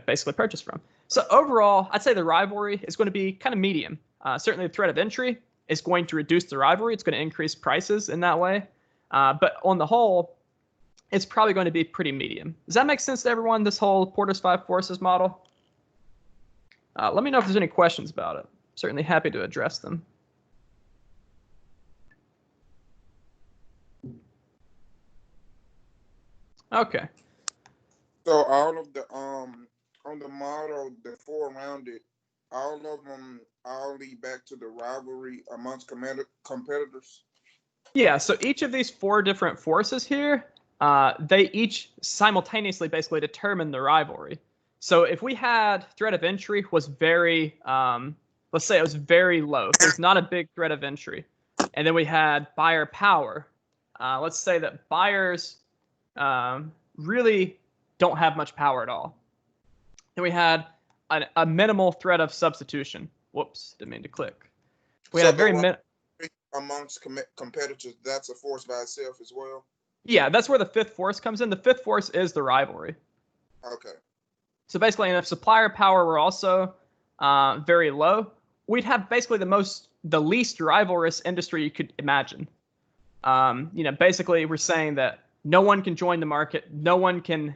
basically purchase from. So overall, I'd say the rivalry is going to be kind of medium. Certainly the threat of entry is going to reduce the rivalry. It's going to increase prices in that way. But on the whole, it's probably going to be pretty medium. Does that make sense to everyone, this whole Porter's 5 forces model? Let me know if there's any questions about it. Certainly happy to address them. Okay. So all of the on the model, the 4 around it, all of them all lead back to the rivalry amongst competitors. Yeah. So each of these 4 different forces here, they each simultaneously basically determine the rivalry. So if we had threat of entry was very, let's say it was very low. There's not a big threat of entry. And then we had buyer power. Let's say that buyers really don't have much power at all. Then we had a minimal threat of substitution. Whoops, didn't mean to click. We had very amongst competitors, that's a force by itself as well. Yeah, that's where the 5th force comes in. The 5th force is the rivalry. Okay. So basically, if supplier power were also very low, we'd have basically the least rivalrous industry you could imagine. Basically, we're saying that no one can join the market. No one can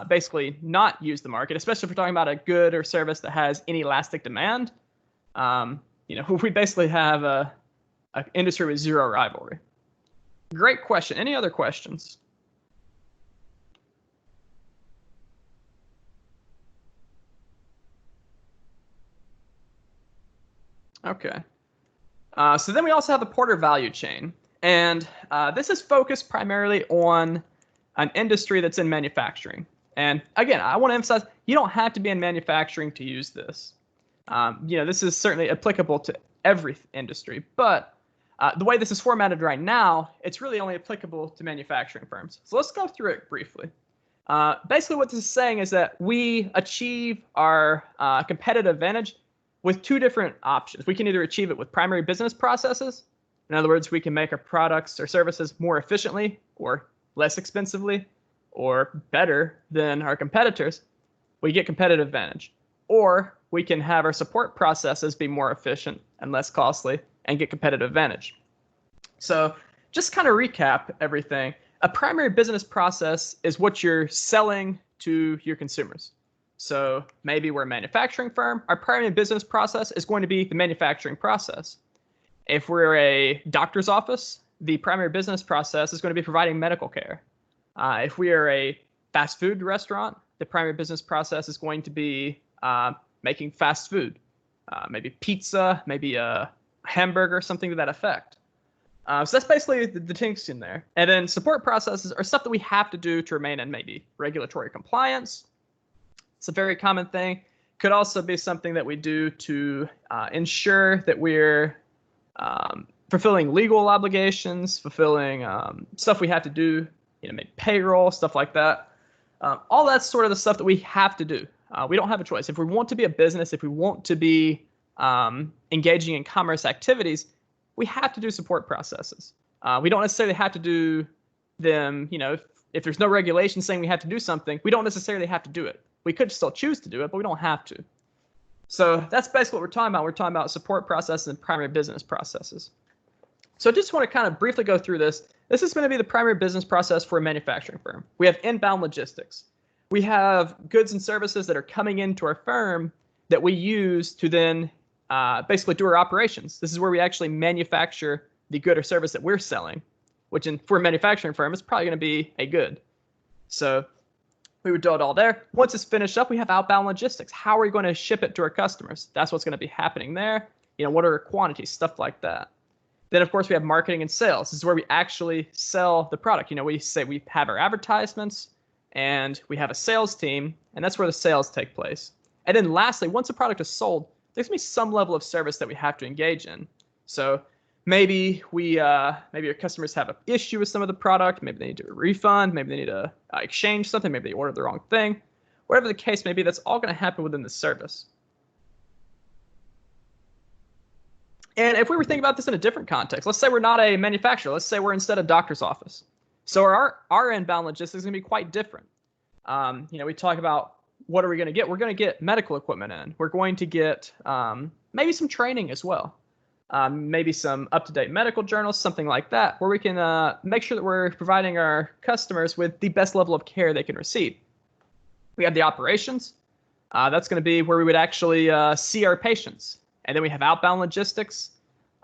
basically not use the market, especially if we're talking about a good or service that has inelastic demand. We basically have an industry with zero rivalry. Great question. Any other questions? Okay. So then we also have the Porter value chain. And this is focused primarily on an industry that's in manufacturing. And again, I want to emphasize, you don't have to be in manufacturing to use this. This is certainly applicable to every industry. But the way this is formatted right now, it's really only applicable to manufacturing firms. So let's go through it briefly. Basically, what this is saying is that we achieve our competitive advantage with 2 different options. We can either achieve it with primary business processes. In other words, we can make our products or services more efficiently or less expensively or better than our competitors. We get competitive advantage. Or we can have our support processes be more efficient and less costly and get competitive advantage. So just kind of recap everything. A primary business process is what you're selling to your consumers. So maybe we're a manufacturing firm. Our primary business process is going to be the manufacturing process. If we're a doctor's office, the primary business process is going to be providing medical care. If we are a fast food restaurant, the primary business process is going to be making fast food, maybe pizza, maybe a hamburger, something to that effect. So that's basically the distinction there. And then support processes are stuff that we have to do to remain in maybe regulatory compliance. It's a very common thing. Could also be something that we do to ensure that we're fulfilling legal obligations, fulfilling stuff we have to do, make payroll, stuff like that. All that's sort of the stuff that we have to do. We don't have a choice. If we want to be a business, if we want to be engaging in commerce activities, we have to do support processes. We don't necessarily have to do them, if there's no regulation saying we have to do something, we don't necessarily have to do it. We could still choose to do it, but we don't have to. So that's basically what we're talking about. We're talking about support processes and primary business processes. So I just want to kind of briefly go through this. This is going to be the primary business process for a manufacturing firm. We have inbound logistics. We have goods and services that are coming into our firm that we use to then basically do our operations. This is where we actually manufacture the good or service that we're selling, which for a manufacturing firm is probably going to be a good. So we would do it all there. Once it's finished up, we have outbound logistics. How are we going to ship it to our customers? That's what's going to be happening there. What are our quantities, stuff like that. Then, of course, we have marketing and sales. This is where we actually sell the product. We say we have our advertisements and we have a sales team, and that's where the sales take place. And then lastly, once the product is sold, there's going to be some level of service that we have to engage in. So maybe maybe your customers have an issue with some of the product. Maybe they need a refund. Maybe they need to exchange something. Maybe they ordered the wrong thing. Whatever the case may be, that's all going to happen within the service. And if we were thinking about this in a different context, let's say we're not a manufacturer. Let's say we're instead a doctor's office. So our inbound logistics is going to be quite different. We talk about what are we going to get? We're going to get medical equipment in. We're going to get maybe some training as well. Maybe some up-to-date medical journals, something like that, where we can make sure that we're providing our customers with the best level of care they can receive. We have the operations. That's going to be where we would actually see our patients. And then we have outbound logistics.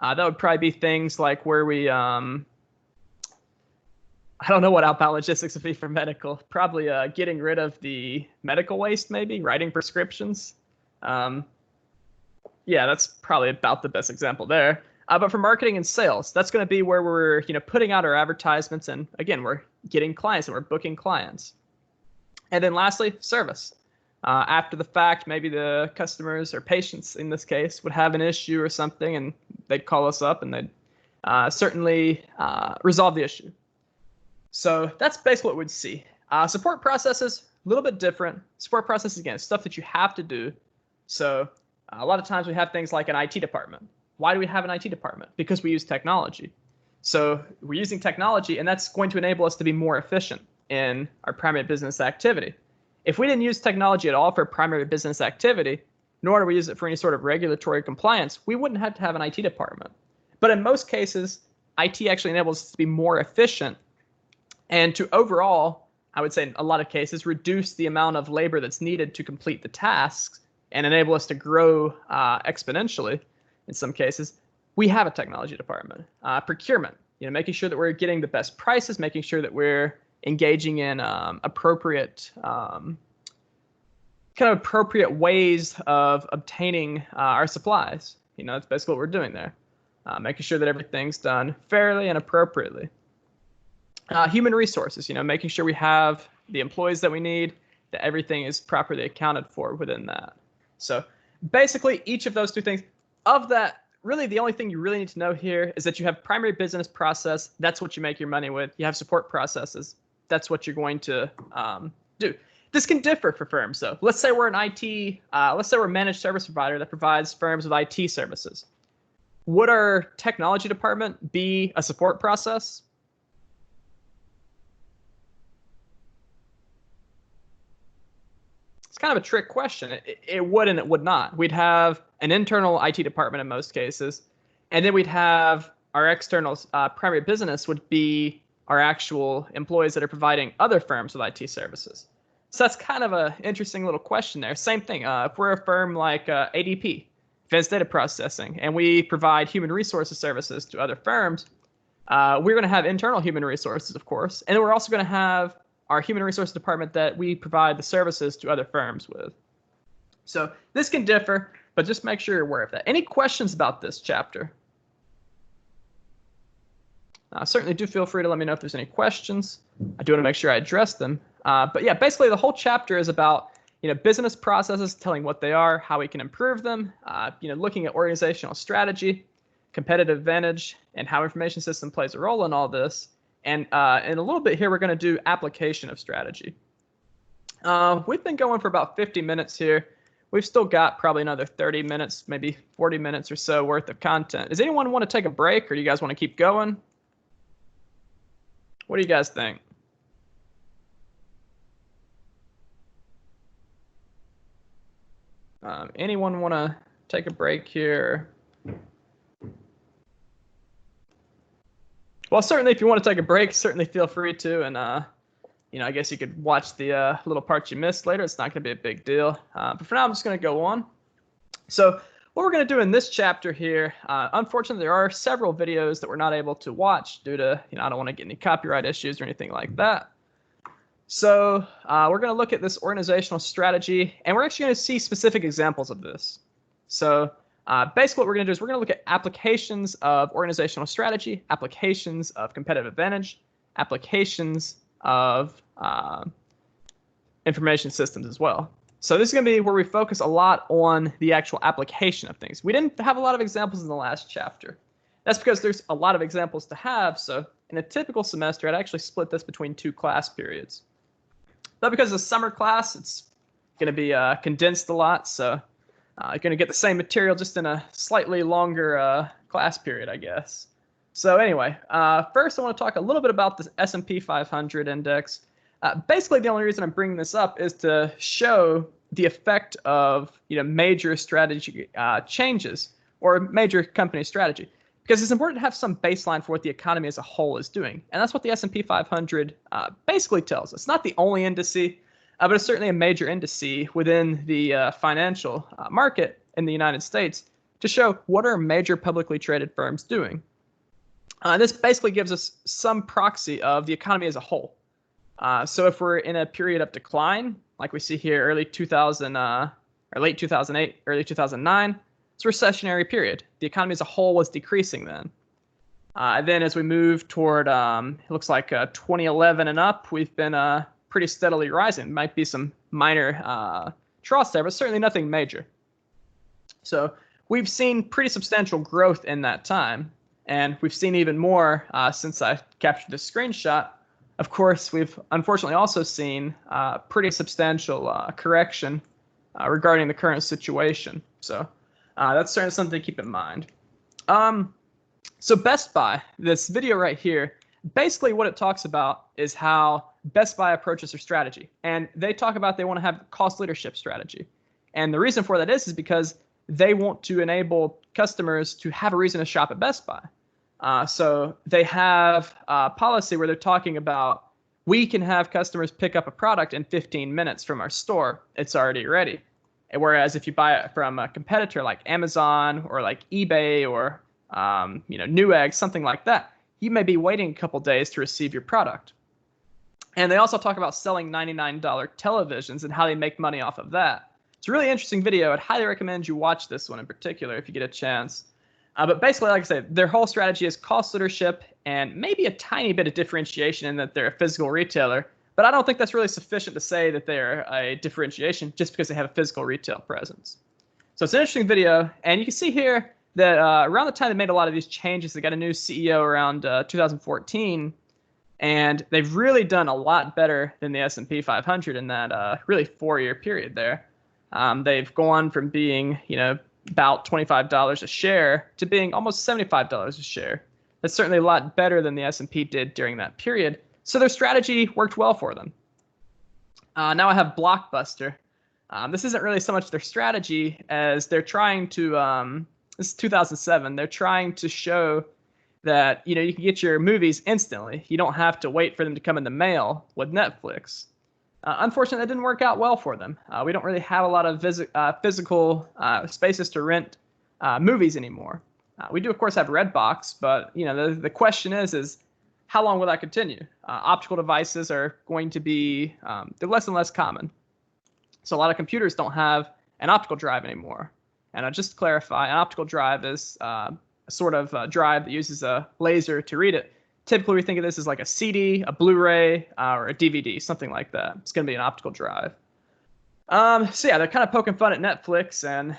That would probably be things like where we, I don't know what outbound logistics would be for medical. Probably getting rid of the medical waste, maybe, writing prescriptions. Yeah, that's probably about the best example there. But for marketing and sales, that's going to be where we're putting out our advertisements. And again, we're getting clients and we're booking clients. And then lastly, service. After the fact, maybe the customers or patients in this case would have an issue or something, and they'd call us up and they'd certainly resolve the issue. So that's basically what we'd see. Support processes, a little bit different. Support processes, again, stuff that you have to do. So a lot of times we have things like an IT department. Why do we have an IT department? Because we use technology. So we're using technology, and that's going to enable us to be more efficient in our primary business activity. If we didn't use technology at all for primary business activity, nor do we use it for any sort of regulatory compliance, we wouldn't have to have an IT department. But in most cases, IT actually enables us to be more efficient and to overall, I would say in a lot of cases, reduce the amount of labor that's needed to complete the tasks and enable us to grow exponentially in some cases. We have a technology department. Procurement, making sure that we're getting the best prices, making sure that we're engaging in appropriate ways of obtaining our supplies. That's basically what we're doing there. Making sure that everything's done fairly and appropriately. Human resources, making sure we have the employees that we need, that everything is properly accounted for within that. So basically each of those two things, of that, really the only thing you really need to know here is that you have primary business process. That's what you make your money with. You have support processes. That's what you're going to do. This can differ for firms, though. Let's say we're an IT, let's say we're a managed service provider that provides firms with IT services. Would our technology department be a support process? It's kind of a trick question. It would and it would not. We'd have an internal IT department in most cases, and then we'd have our external primary business would be our actual employees that are providing other firms with IT services. So that's kind of an interesting little question there. Same thing. If we're a firm like ADP, Advanced Data Processing, and we provide human resources services to other firms, we're going to have internal human resources, of course, and then we're also going to have our human resources department that we provide the services to other firms with. So this can differ, but just make sure you're aware of that. Any questions about this chapter? Certainly do feel free to let me know if there's any questions. I do want to make sure I address them. But yeah, basically the whole chapter is about business processes, telling what they are, how we can improve them, looking at organizational strategy, competitive advantage, and how information system plays a role in all this. And in a little bit here, we're going to do application of strategy. We've been going for about 50 minutes here. We've still got probably another 30 minutes, maybe 40 minutes or so worth of content. Does anyone want to take a break, or do you guys want to keep going? What do you guys think? Anyone want to take a break here? Well, certainly if you want to take a break, certainly feel free to. And, I guess you could watch the little parts you missed later. It's not going to be a big deal. But for now, I'm just going to go on. So what we're going to do in this chapter here, unfortunately, there are several videos that we're not able to watch due to, I don't want to get any copyright issues or anything like that. So we're going to look at this organizational strategy, and we're actually going to see specific examples of this. So basically what we're going to do is we're going to look at applications of organizational strategy, applications of competitive advantage, applications of information systems as well. So this is going to be where we focus a lot on the actual application of things. We didn't have a lot of examples in the last chapter. That's because there's a lot of examples to have. So in a typical semester, I'd actually split this between 2 class periods. But because it's a summer class, it's going to be condensed a lot. So you're going to get the same material just in a slightly longer class period, I guess. So anyway, first I want to talk a little bit about the S&P 500 index. Basically, the only reason I'm bringing this up is to show the effect of major strategy changes or major company strategy, because it's important to have some baseline for what the economy as a whole is doing, and that's what the S&P 500 basically tells us. It's not the only indice, but it's certainly a major indice within the financial market in the United States to show what are major publicly traded firms doing. This basically gives us some proxy of the economy as a whole. So if we're in a period of decline, like we see here, early 2000 or late 2008, early 2009, it's a recessionary period. The economy as a whole was decreasing then. Then as we move toward, it looks like 2011 and up, we've been pretty steadily rising. Might be some minor troughs there, but certainly nothing major. So we've seen pretty substantial growth in that time, and we've seen even more since I captured this screenshot. Of course, we've unfortunately also seen pretty substantial correction regarding the current situation. So that's certainly something to keep in mind. So Best Buy, this video right here, basically what it talks about is how Best Buy approaches their strategy. And they talk about they want to have cost leadership strategy. And the reason for that is because they want to enable customers to have a reason to shop at Best Buy. So they have a policy where they're talking about, we can have customers pick up a product in 15 minutes from our store. It's already ready. And whereas if you buy it from a competitor like Amazon or like eBay or Newegg, something like that, you may be waiting a couple days to receive your product. And they also talk about selling $99 televisions and how they make money off of that. It's a really interesting video. I'd highly recommend you watch this one in particular if you get a chance. But basically, like I said, their whole strategy is cost leadership and maybe a tiny bit of differentiation in that they're a physical retailer. But I don't think that's really sufficient to say that they're a differentiation just because they have a physical retail presence. So it's an interesting video. And you can see here that around the time they made a lot of these changes, they got a new CEO around 2014. And they've really done a lot better than the S&P 500 in that really 4-year period there. They've gone from being, about $25 a share to being almost $75 a share. That's certainly a lot better than the S&P did during that period. So their strategy worked well for them. Now I have Blockbuster. This isn't really so much their strategy as they're trying to, this is 2007, they're trying to show that, you can get your movies instantly. You don't have to wait for them to come in the mail with Netflix. Unfortunately, that didn't work out well for them. We don't really have a lot of physical spaces to rent movies anymore. We do, of course, have Redbox, but the question is how long will that continue? Optical devices are going to be they're less and less common. So a lot of computers don't have an optical drive anymore. And just to clarify, an optical drive is a sort of drive that uses a laser to read it. Typically, we think of this as like a CD, a Blu-ray, or a DVD, something like that. It's going to be an optical drive. So yeah, they're kind of poking fun at Netflix, and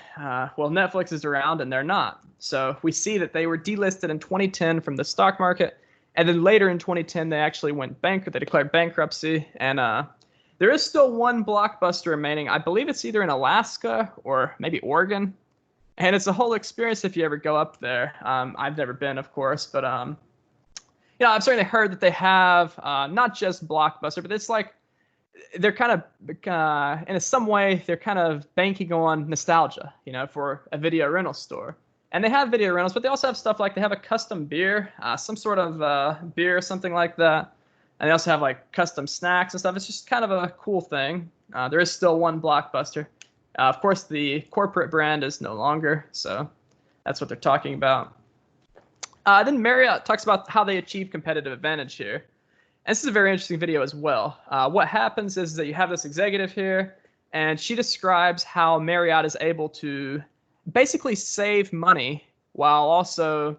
Netflix is around and they're not. So we see that they were delisted in 2010 from the stock market, and then later in 2010 they actually went bankrupt. They declared bankruptcy, and there is still one Blockbuster remaining. I believe it's either in Alaska or maybe Oregon, and it's a whole experience if you ever go up there. I've never been, of course, but I've certainly heard that they have not just Blockbuster, but it's like they're kind of, in some way, they're kind of banking on nostalgia, for a video rental store. And they have video rentals, but they also have stuff like they have a custom beer, some sort of beer or something like that. And they also have like custom snacks and stuff. It's just kind of a cool thing. There is still one Blockbuster. Of course, the corporate brand is no longer, so that's what they're talking about. Then Marriott talks about how they achieve competitive advantage here. And this is a very interesting video as well. What happens is that you have this executive here, and she describes how Marriott is able to basically save money while also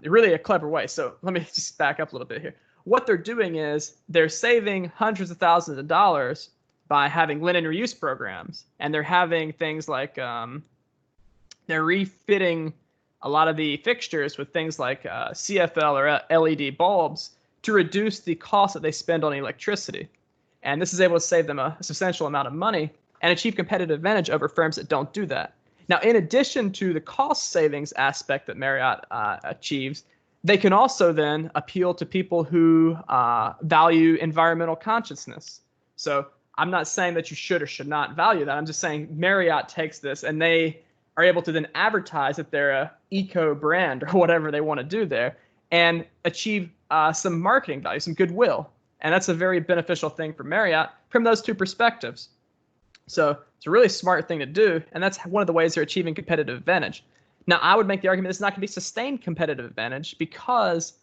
really a clever way. So let me just back up a little bit here. What they're doing is they're saving hundreds of thousands of dollars by having linen reuse programs. And they're having things like they're refitting a lot of the fixtures with things like CFL or LED bulbs to reduce the cost that they spend on electricity. And this is able to save them a substantial amount of money and achieve competitive advantage over firms that don't do that. Now, in addition to the cost savings aspect that Marriott achieves, they can also then appeal to people who value environmental consciousness. So I'm not saying that you should or should not value that. I'm just saying Marriott takes this and they are able to then advertise that they're a eco brand or whatever they want to do there and achieve some marketing value, some goodwill. And that's a very beneficial thing for Marriott from those two perspectives. So it's a really smart thing to do, and that's one of the ways they're achieving competitive advantage. Now, I would make the argument it's not going to be sustained competitive advantage because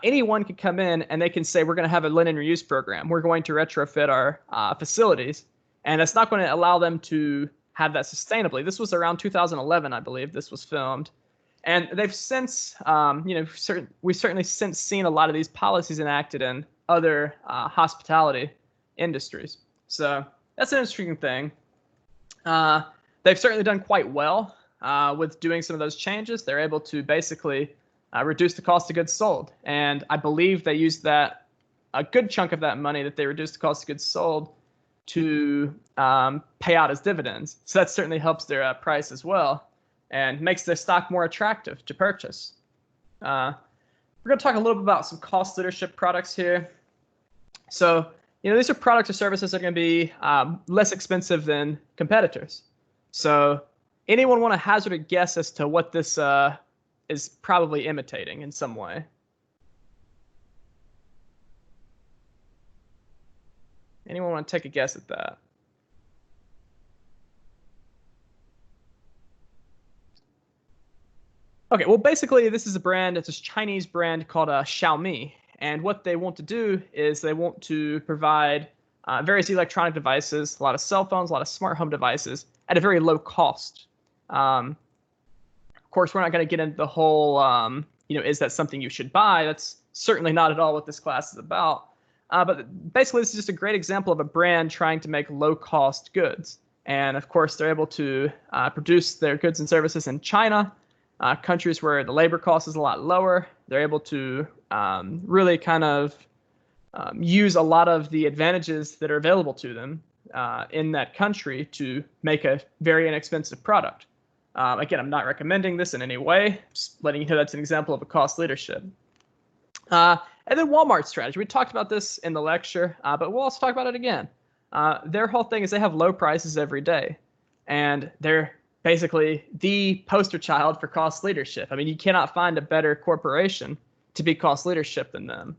anyone can come in and they can say, we're going to have a linen reuse program. We're going to retrofit our facilities, and it's not going to allow them to have that sustainably. This was around 2011, I believe this was filmed. And they've since, we've certainly since seen a lot of these policies enacted in other hospitality industries. So that's an interesting thing. They've certainly done quite well with doing some of those changes. They're able to basically reduce the cost of goods sold. And I believe they used a good chunk of that money that they reduced the cost of goods sold to pay out as dividends. So that certainly helps their price as well and makes their stock more attractive to purchase. We're going to talk a little bit about some cost leadership products here. So, these are products or services that are going to be less expensive than competitors. So anyone want to hazard a guess as to what this is probably imitating in some way? Anyone want to take a guess at that? Okay, well, basically, this is a brand. It's a Chinese brand called Xiaomi. And what they want to do is they want to provide various electronic devices, a lot of cell phones, a lot of smart home devices at a very low cost. Of course, we're not going to get into the whole, is that something you should buy? That's certainly not at all what this class is about. But basically, this is just a great example of a brand trying to make low-cost goods. And, of course, they're able to produce their goods and services in China, countries where the labor cost is a lot lower. They're able to really kind of use a lot of the advantages that are available to them in that country to make a very inexpensive product. Again, I'm not recommending this in any way, just letting you know that's an example of a cost leadership. And then Walmart's strategy. We talked about this in the lecture, but we'll also talk about it again. Their whole thing is they have low prices every day, and they're basically the poster child for cost leadership. I mean, you cannot find a better corporation to be cost leadership than them.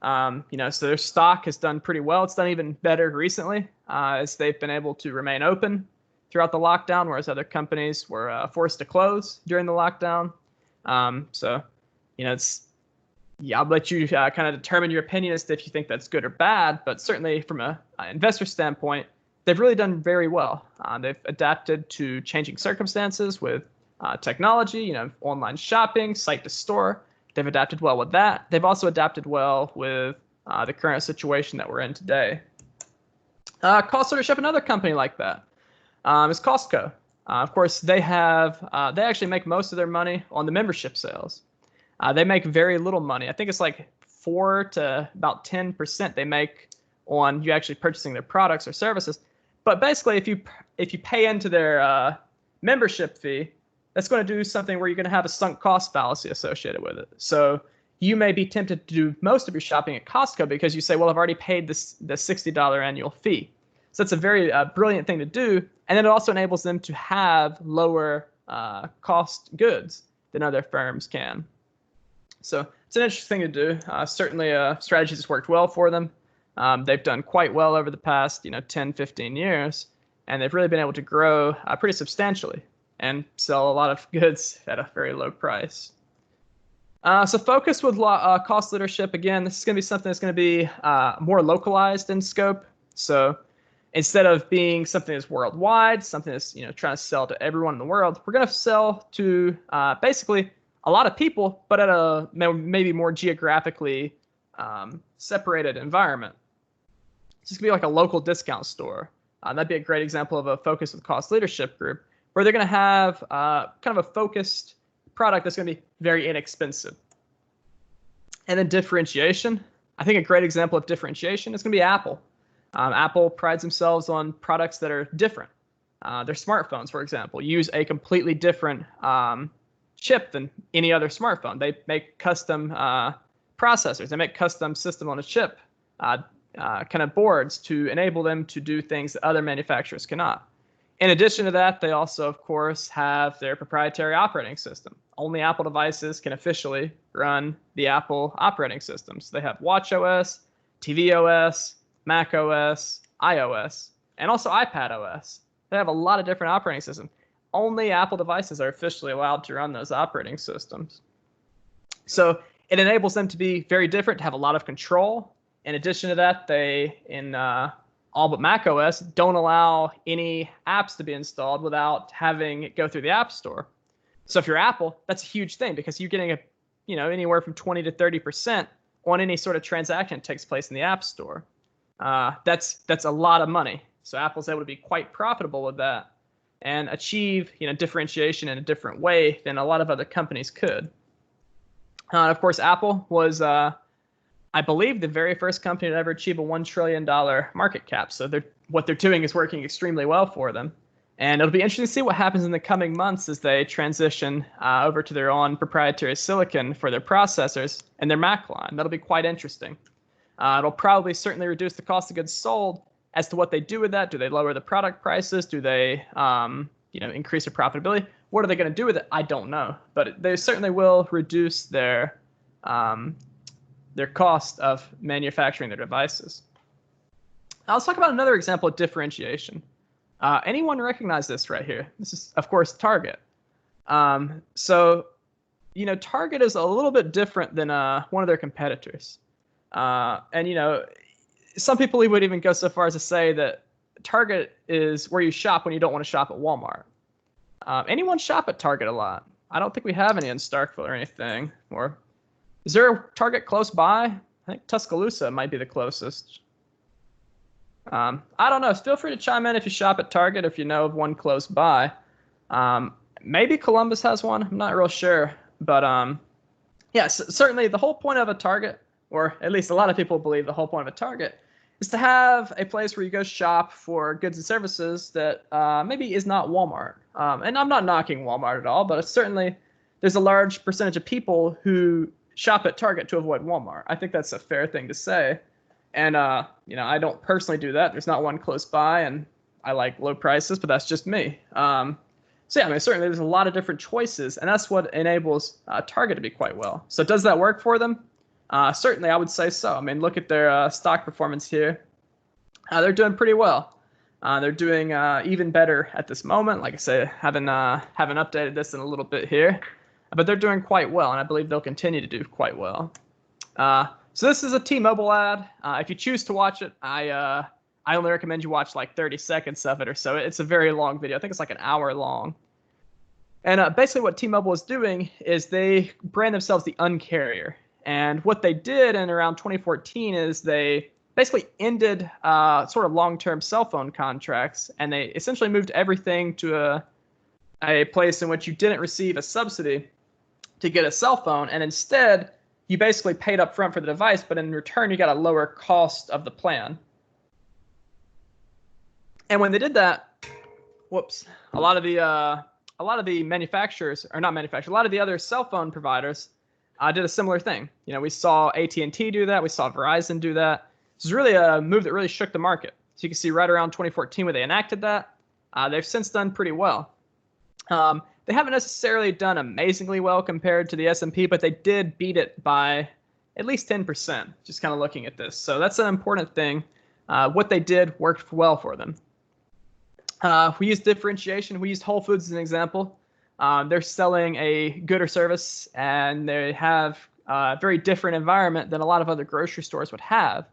So their stock has done pretty well. It's done even better recently as they've been able to remain open throughout the lockdown, whereas other companies were forced to close during the lockdown. I'll let you kind of determine your opinion as to if you think that's good or bad, but certainly from an investor standpoint, they've really done very well. They've adapted to changing circumstances with technology, online shopping, site to store. They've adapted well with that. They've also adapted well with the current situation that we're in today. Cost leadership, another company like that, is Costco. Of course, they actually make most of their money on the membership sales. They make very little money. I think it's like 4 to about 10% they make on you actually purchasing their products or services. But basically, if you pay into their membership fee, that's going to do something where you're going to have a sunk cost fallacy associated with it. So you may be tempted to do most of your shopping at Costco because you say, well, I've already paid the $60 annual fee. So that's a very brilliant thing to do. And then it also enables them to have lower cost goods than other firms can. So it's an interesting thing to do. Certainly a strategy that's worked well for them. They've done quite well over the past 10, 15 years, and they've really been able to grow pretty substantially and sell a lot of goods at a very low price. So focus with cost leadership, again, this is going to be something that's going to be more localized in scope. So instead of being something that's worldwide, something that's trying to sell to everyone in the world, we're going to sell to basically a lot of people, but at a maybe more geographically separated environment. It's going to be like a local discount store. That'd be a great example of a focus with cost leadership group, where they're going to have kind of a focused product that's going to be very inexpensive. And then differentiation. I think a great example of differentiation is going to be Apple. Apple prides themselves on products that are different. Their smartphones, for example, use a completely different chip than any other smartphone. They make custom processors. They make custom system on a chip kind of boards to enable them to do things that other manufacturers cannot. In addition to that, they also, of course, have their proprietary operating system. Only Apple devices can officially run the Apple operating systems. They have watchOS, tvOS, macOS, iOS, and also iPadOS. They have a lot of different operating systems. Only Apple devices are officially allowed to run those operating systems. So it enables them to be very different, to have a lot of control. In addition to that, they, in all but macOS, don't allow any apps to be installed without having it go through the App Store. So if you're Apple, that's a huge thing because you're getting anywhere from 20 to 30% on any sort of transaction that takes place in the App Store. That's a lot of money. So Apple's able to be quite profitable with that and achieve differentiation in a different way than a lot of other companies could. Of course, Apple was I believe the very first company to ever achieve a $1 trillion market cap. So what they're doing is working extremely well for them. And it'll be interesting to see what happens in the coming months as they transition over to their own proprietary silicon for their processors and their Mac line. That'll be quite interesting. It'll probably certainly reduce the cost of goods sold. As to what they do with that, do they lower the product prices? Do they increase their profitability? What are they going to do with it? I don't know. But they certainly will reduce their cost of manufacturing their devices. Now let's talk about another example of differentiation. Anyone recognize this right here? This is, of course, Target. Target is a little bit different than one of their competitors. Some people would even go so far as to say that Target is where you shop when you don't want to shop at Walmart. Anyone shop at Target a lot? I don't think we have any in Starkville or anything. Or is there a Target close by? I think Tuscaloosa might be the closest. I don't know. Feel free to chime in if you shop at Target, if you know of one close by. Maybe Columbus has one. I'm not real sure. But certainly the whole point of a Target, or at least a lot of people believe the whole point of a Target, is to have a place where you go shop for goods and services that maybe is not Walmart. And I'm not knocking Walmart at all, but certainly there's a large percentage of people who shop at Target to avoid Walmart. I think that's a fair thing to say. And, I don't personally do that. There's not one close by, and I like low prices, but that's just me. So yeah, I mean, certainly there's a lot of different choices, and that's what enables Target to be quite well. So does that work for them? Certainly, I would say so. I mean, look at their stock performance here. They're doing pretty well. They're doing even better at this moment. Like I say, haven't updated this in a little bit here, but they're doing quite well, and I believe they'll continue to do quite well. So this is a T-Mobile ad. If you choose to watch it, I only recommend you watch like 30 seconds of it or so. It's a very long video. I think it's like an hour long. And basically what T-Mobile is doing is they brand themselves the uncarrier. And what they did in around 2014 is they basically ended sort of long-term cell phone contracts, and they essentially moved everything to a place in which you didn't receive a subsidy to get a cell phone, and instead you basically paid up front for the device, but in return you got a lower cost of the plan. And when they did that, a lot of the manufacturers, or not manufacturers, a lot of the other cell phone providers did a similar thing. You know, we saw AT&T do that, we saw Verizon do that. This is really a move that really shook the market. So you can see right around 2014 when they enacted that, they've since done pretty well. They haven't necessarily done amazingly well compared to the S&P, but they did beat it by at least 10%, just kind of looking at this. So that's an important thing. What they did worked well for them. We used differentiation. We used Whole Foods as an example. They're selling a good or service, and they have a very different environment than a lot of other grocery stores would have.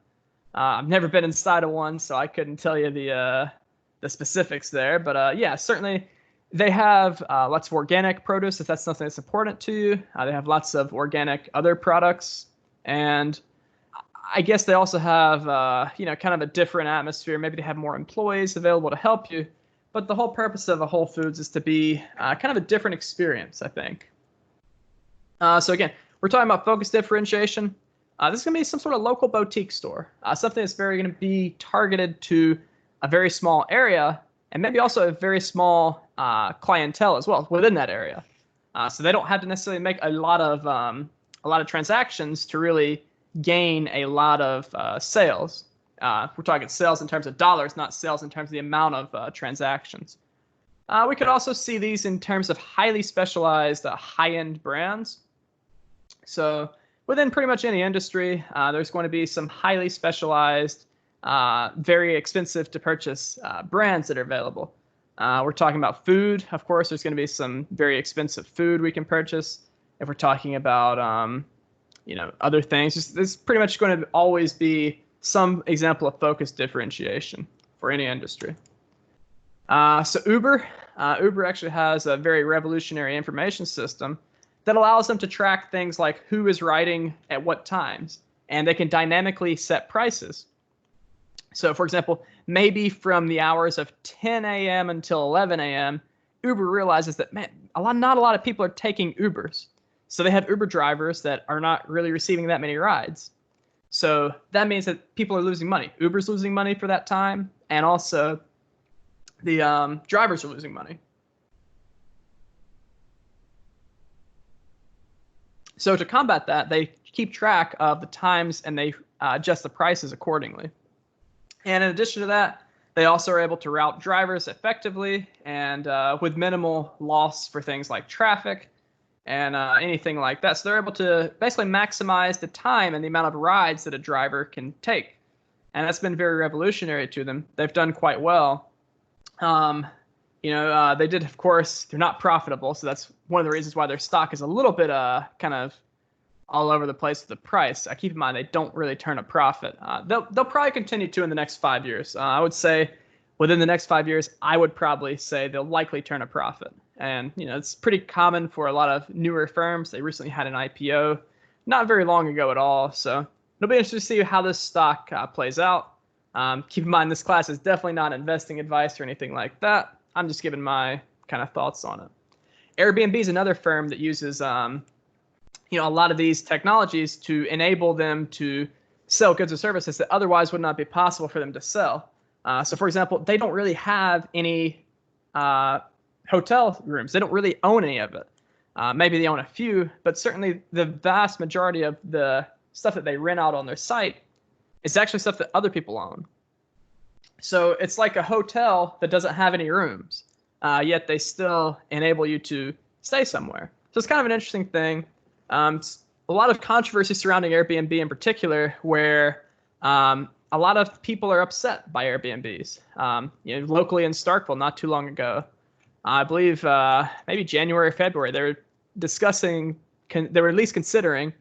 I've never been inside of one, so I couldn't tell you the specifics there. But yeah, certainly they have lots of organic produce, if that's something that's important to you. They have lots of organic other products, and I guess they also have kind of a different atmosphere. Maybe they have more employees available to help you. But the whole purpose of a Whole Foods is to be kind of a different experience, I think. So again, we're talking about focus differentiation. This is going to be some sort of local boutique store, something that's very going to be targeted to a very small area, and maybe also a very small clientele as well within that area. So they don't have to necessarily make a lot of transactions to really gain a lot of sales. We're talking sales in terms of dollars, not sales in terms of the amount of transactions. We could also see these in terms of highly specialized high-end brands. So within pretty much any industry, there's going to be some highly specialized, very expensive to purchase brands that are available. We're talking about food. Of course, there's going to be some very expensive food we can purchase. If we're talking about other things, there's pretty much going to always be some example of focus differentiation for any industry. So Uber actually has a very revolutionary information system that allows them to track things like who is riding at what times, and they can dynamically set prices. So for example, maybe from the hours of 10 a.m. until 11 a.m., Uber realizes that, man, not a lot of people are taking Ubers. So they have Uber drivers that are not really receiving that many rides. So that means that people are losing money. Uber's losing money for that time, and also the drivers are losing money. So to combat that, they keep track of the times and they adjust the prices accordingly. And in addition to that, they also are able to route drivers effectively and with minimal loss for things like traffic and anything like that. So they're able to basically maximize the time and the amount of rides that a driver can take. And that's been very revolutionary to them. They've done quite well. They did, of course, they're not profitable. So that's one of the reasons why their stock is a little bit kind of all over the place with the price. Keep in mind, they don't really turn a profit. They'll probably continue to in the next 5 years. I would say within the next 5 years, I would probably say they'll likely turn a profit. And, it's pretty common for a lot of newer firms. They recently had an IPO not very long ago at all. So it'll be interesting to see how this stock plays out. Keep in mind, this class is definitely not investing advice or anything like that. I'm just giving my kind of thoughts on it. Airbnb is another firm that uses, a lot of these technologies to enable them to sell goods or services that otherwise would not be possible for them to sell. So, for example, they don't really have any hotel rooms. They don't really own any of it. Maybe they own a few, but certainly the vast majority of the stuff that they rent out on their site is actually stuff that other people own. So it's like a hotel that doesn't have any rooms. yet they still enable you to stay somewhere. So it's kind of an interesting thing. A lot of controversy surrounding Airbnb in particular, where a lot of people are upset by Airbnbs. Locally in Starkville, not too long ago, I believe maybe January or February, they were discussing, they were at least considering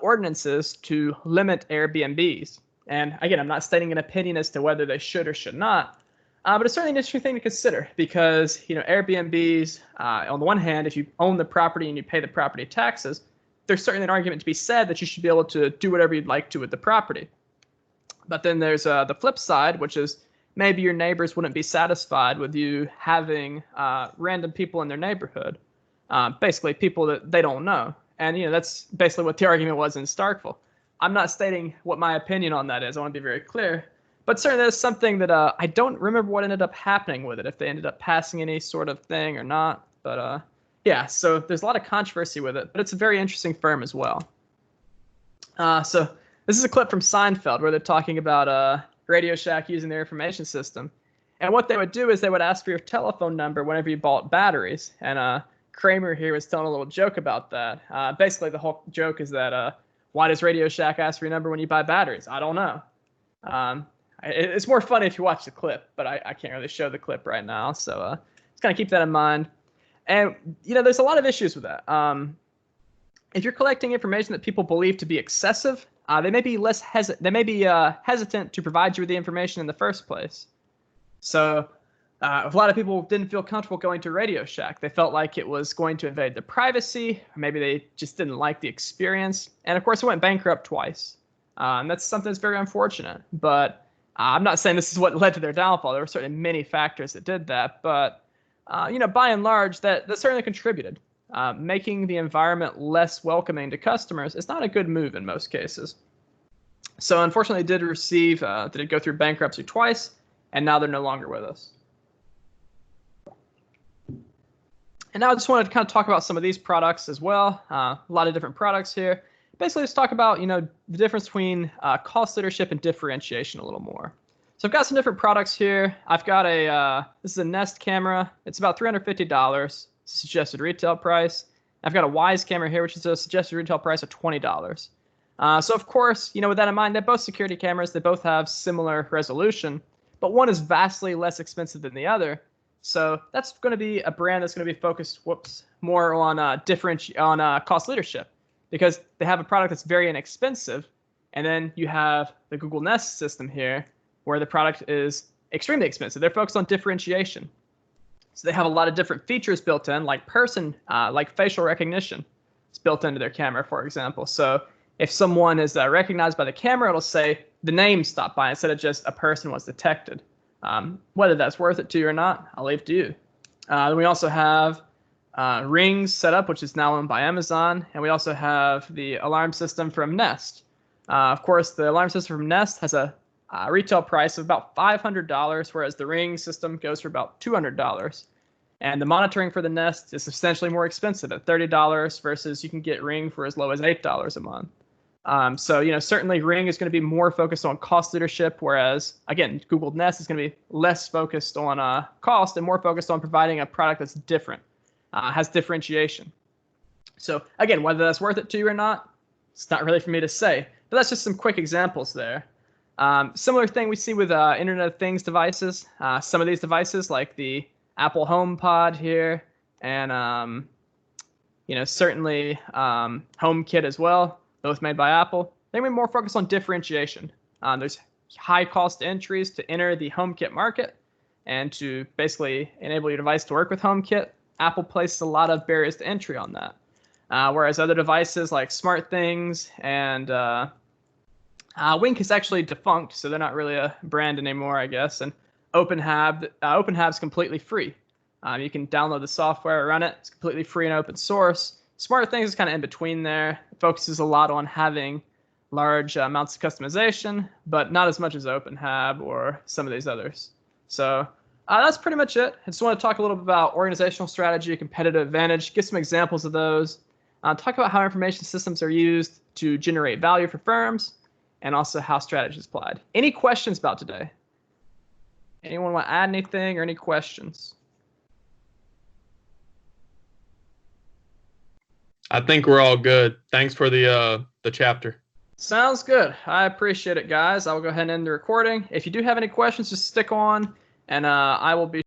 ordinances to limit Airbnbs. And again, I'm not stating an opinion as to whether they should or should not, but it's certainly an interesting thing to consider because, Airbnbs, on the one hand, if you own the property and you pay the property taxes, there's certainly an argument to be said that you should be able to do whatever you'd like to with the property. But then there's the flip side, which is maybe your neighbors wouldn't be satisfied with you having random people in their neighborhood, basically people that they don't know. And, that's basically what the argument was in Starkville. I'm not stating what my opinion on that is. I want to be very clear. But certainly that's something that I don't remember what ended up happening with it, if they ended up passing any sort of thing or not. But yeah, so there's a lot of controversy with it, but it's a very interesting firm as well. So this is a clip from Seinfeld where they're talking about Radio Shack using their information system. And what they would do is they would ask for your telephone number whenever you bought batteries. And Kramer here was telling a little joke about that. Basically, the whole joke is that why does Radio Shack ask for your number when you buy batteries? I don't know. It's more funny if you watch the clip, but I can't really show the clip right now. So just kind of keep that in mind. And, there's a lot of issues with that. If you're collecting information that people believe to be excessive, they may be hesitant to provide you with the information in the first place. So a lot of people didn't feel comfortable going to Radio Shack. They felt like it was going to invade their privacy, or maybe they just didn't like the experience. And of course, it went bankrupt twice. And that's something that's very unfortunate. But I'm not saying this is what led to their downfall. There were certainly many factors that did that. But by and large, that certainly contributed. Making the environment less welcoming to customers is not a good move in most cases. So unfortunately, they did go through bankruptcy twice, and now they're no longer with us. And now I just wanted to kind of talk about some of these products as well. A lot of different products here. Basically, let's talk about the difference between cost leadership and differentiation a little more. So I've got some different products here. I've got this is a Nest camera. It's about $350. Suggested retail price. I've got a Wise camera here, which is a suggested retail price of $20. So of course, with that in mind, they're both security cameras. They both have similar resolution, but one is vastly less expensive than the other. So that's going to be a brand that's going to be focused, more on cost leadership, because they have a product that's very inexpensive, and then you have the Google Nest system here, where the product is extremely expensive. They're focused on differentiation. So they have a lot of different features built in, like facial recognition. It's built into their camera, for example. So if someone is recognized by the camera, it'll say the name stopped by instead of just a person was detected. Whether that's worth it to you or not, I'll leave to you. Then we also have Rings set up, which is now owned by Amazon. And we also have the alarm system from Nest. Of course, the alarm system from Nest has a retail price of about $500, whereas the Ring system goes for about $200. And the monitoring for the Nest is substantially more expensive at $30 versus you can get Ring for as low as $8 a month. So, certainly Ring is going to be more focused on cost leadership, whereas, again, Google Nest is going to be less focused on cost and more focused on providing a product that's different, has differentiation. So, again, whether that's worth it to you or not, it's not really for me to say. But that's just some quick examples there. Similar thing we see with Internet of Things devices. Some of these devices, like the Apple HomePod here, and certainly HomeKit as well, both made by Apple. They're going to be more focused on differentiation. There's high cost entries to enter the HomeKit market, and to basically enable your device to work with HomeKit, Apple places a lot of barriers to entry on that. Whereas other devices like SmartThings and Wink is actually defunct, so they're not really a brand anymore, I guess. And OpenHab's completely free. You can download the software, run it. It's completely free and open source. SmartThings is kind of in between there. It focuses a lot on having large amounts of customization, but not as much as OpenHab or some of these others. So that's pretty much it. I just want to talk a little bit about organizational strategy, competitive advantage, give some examples of those, talk about how information systems are used to generate value for firms, and also how strategy is applied. Any questions about today? Anyone want to add anything or any questions? I think we're all good. Thanks for the chapter. Sounds good. I appreciate it, guys. I will go ahead and end the recording. If you do have any questions, just stick on, and I will be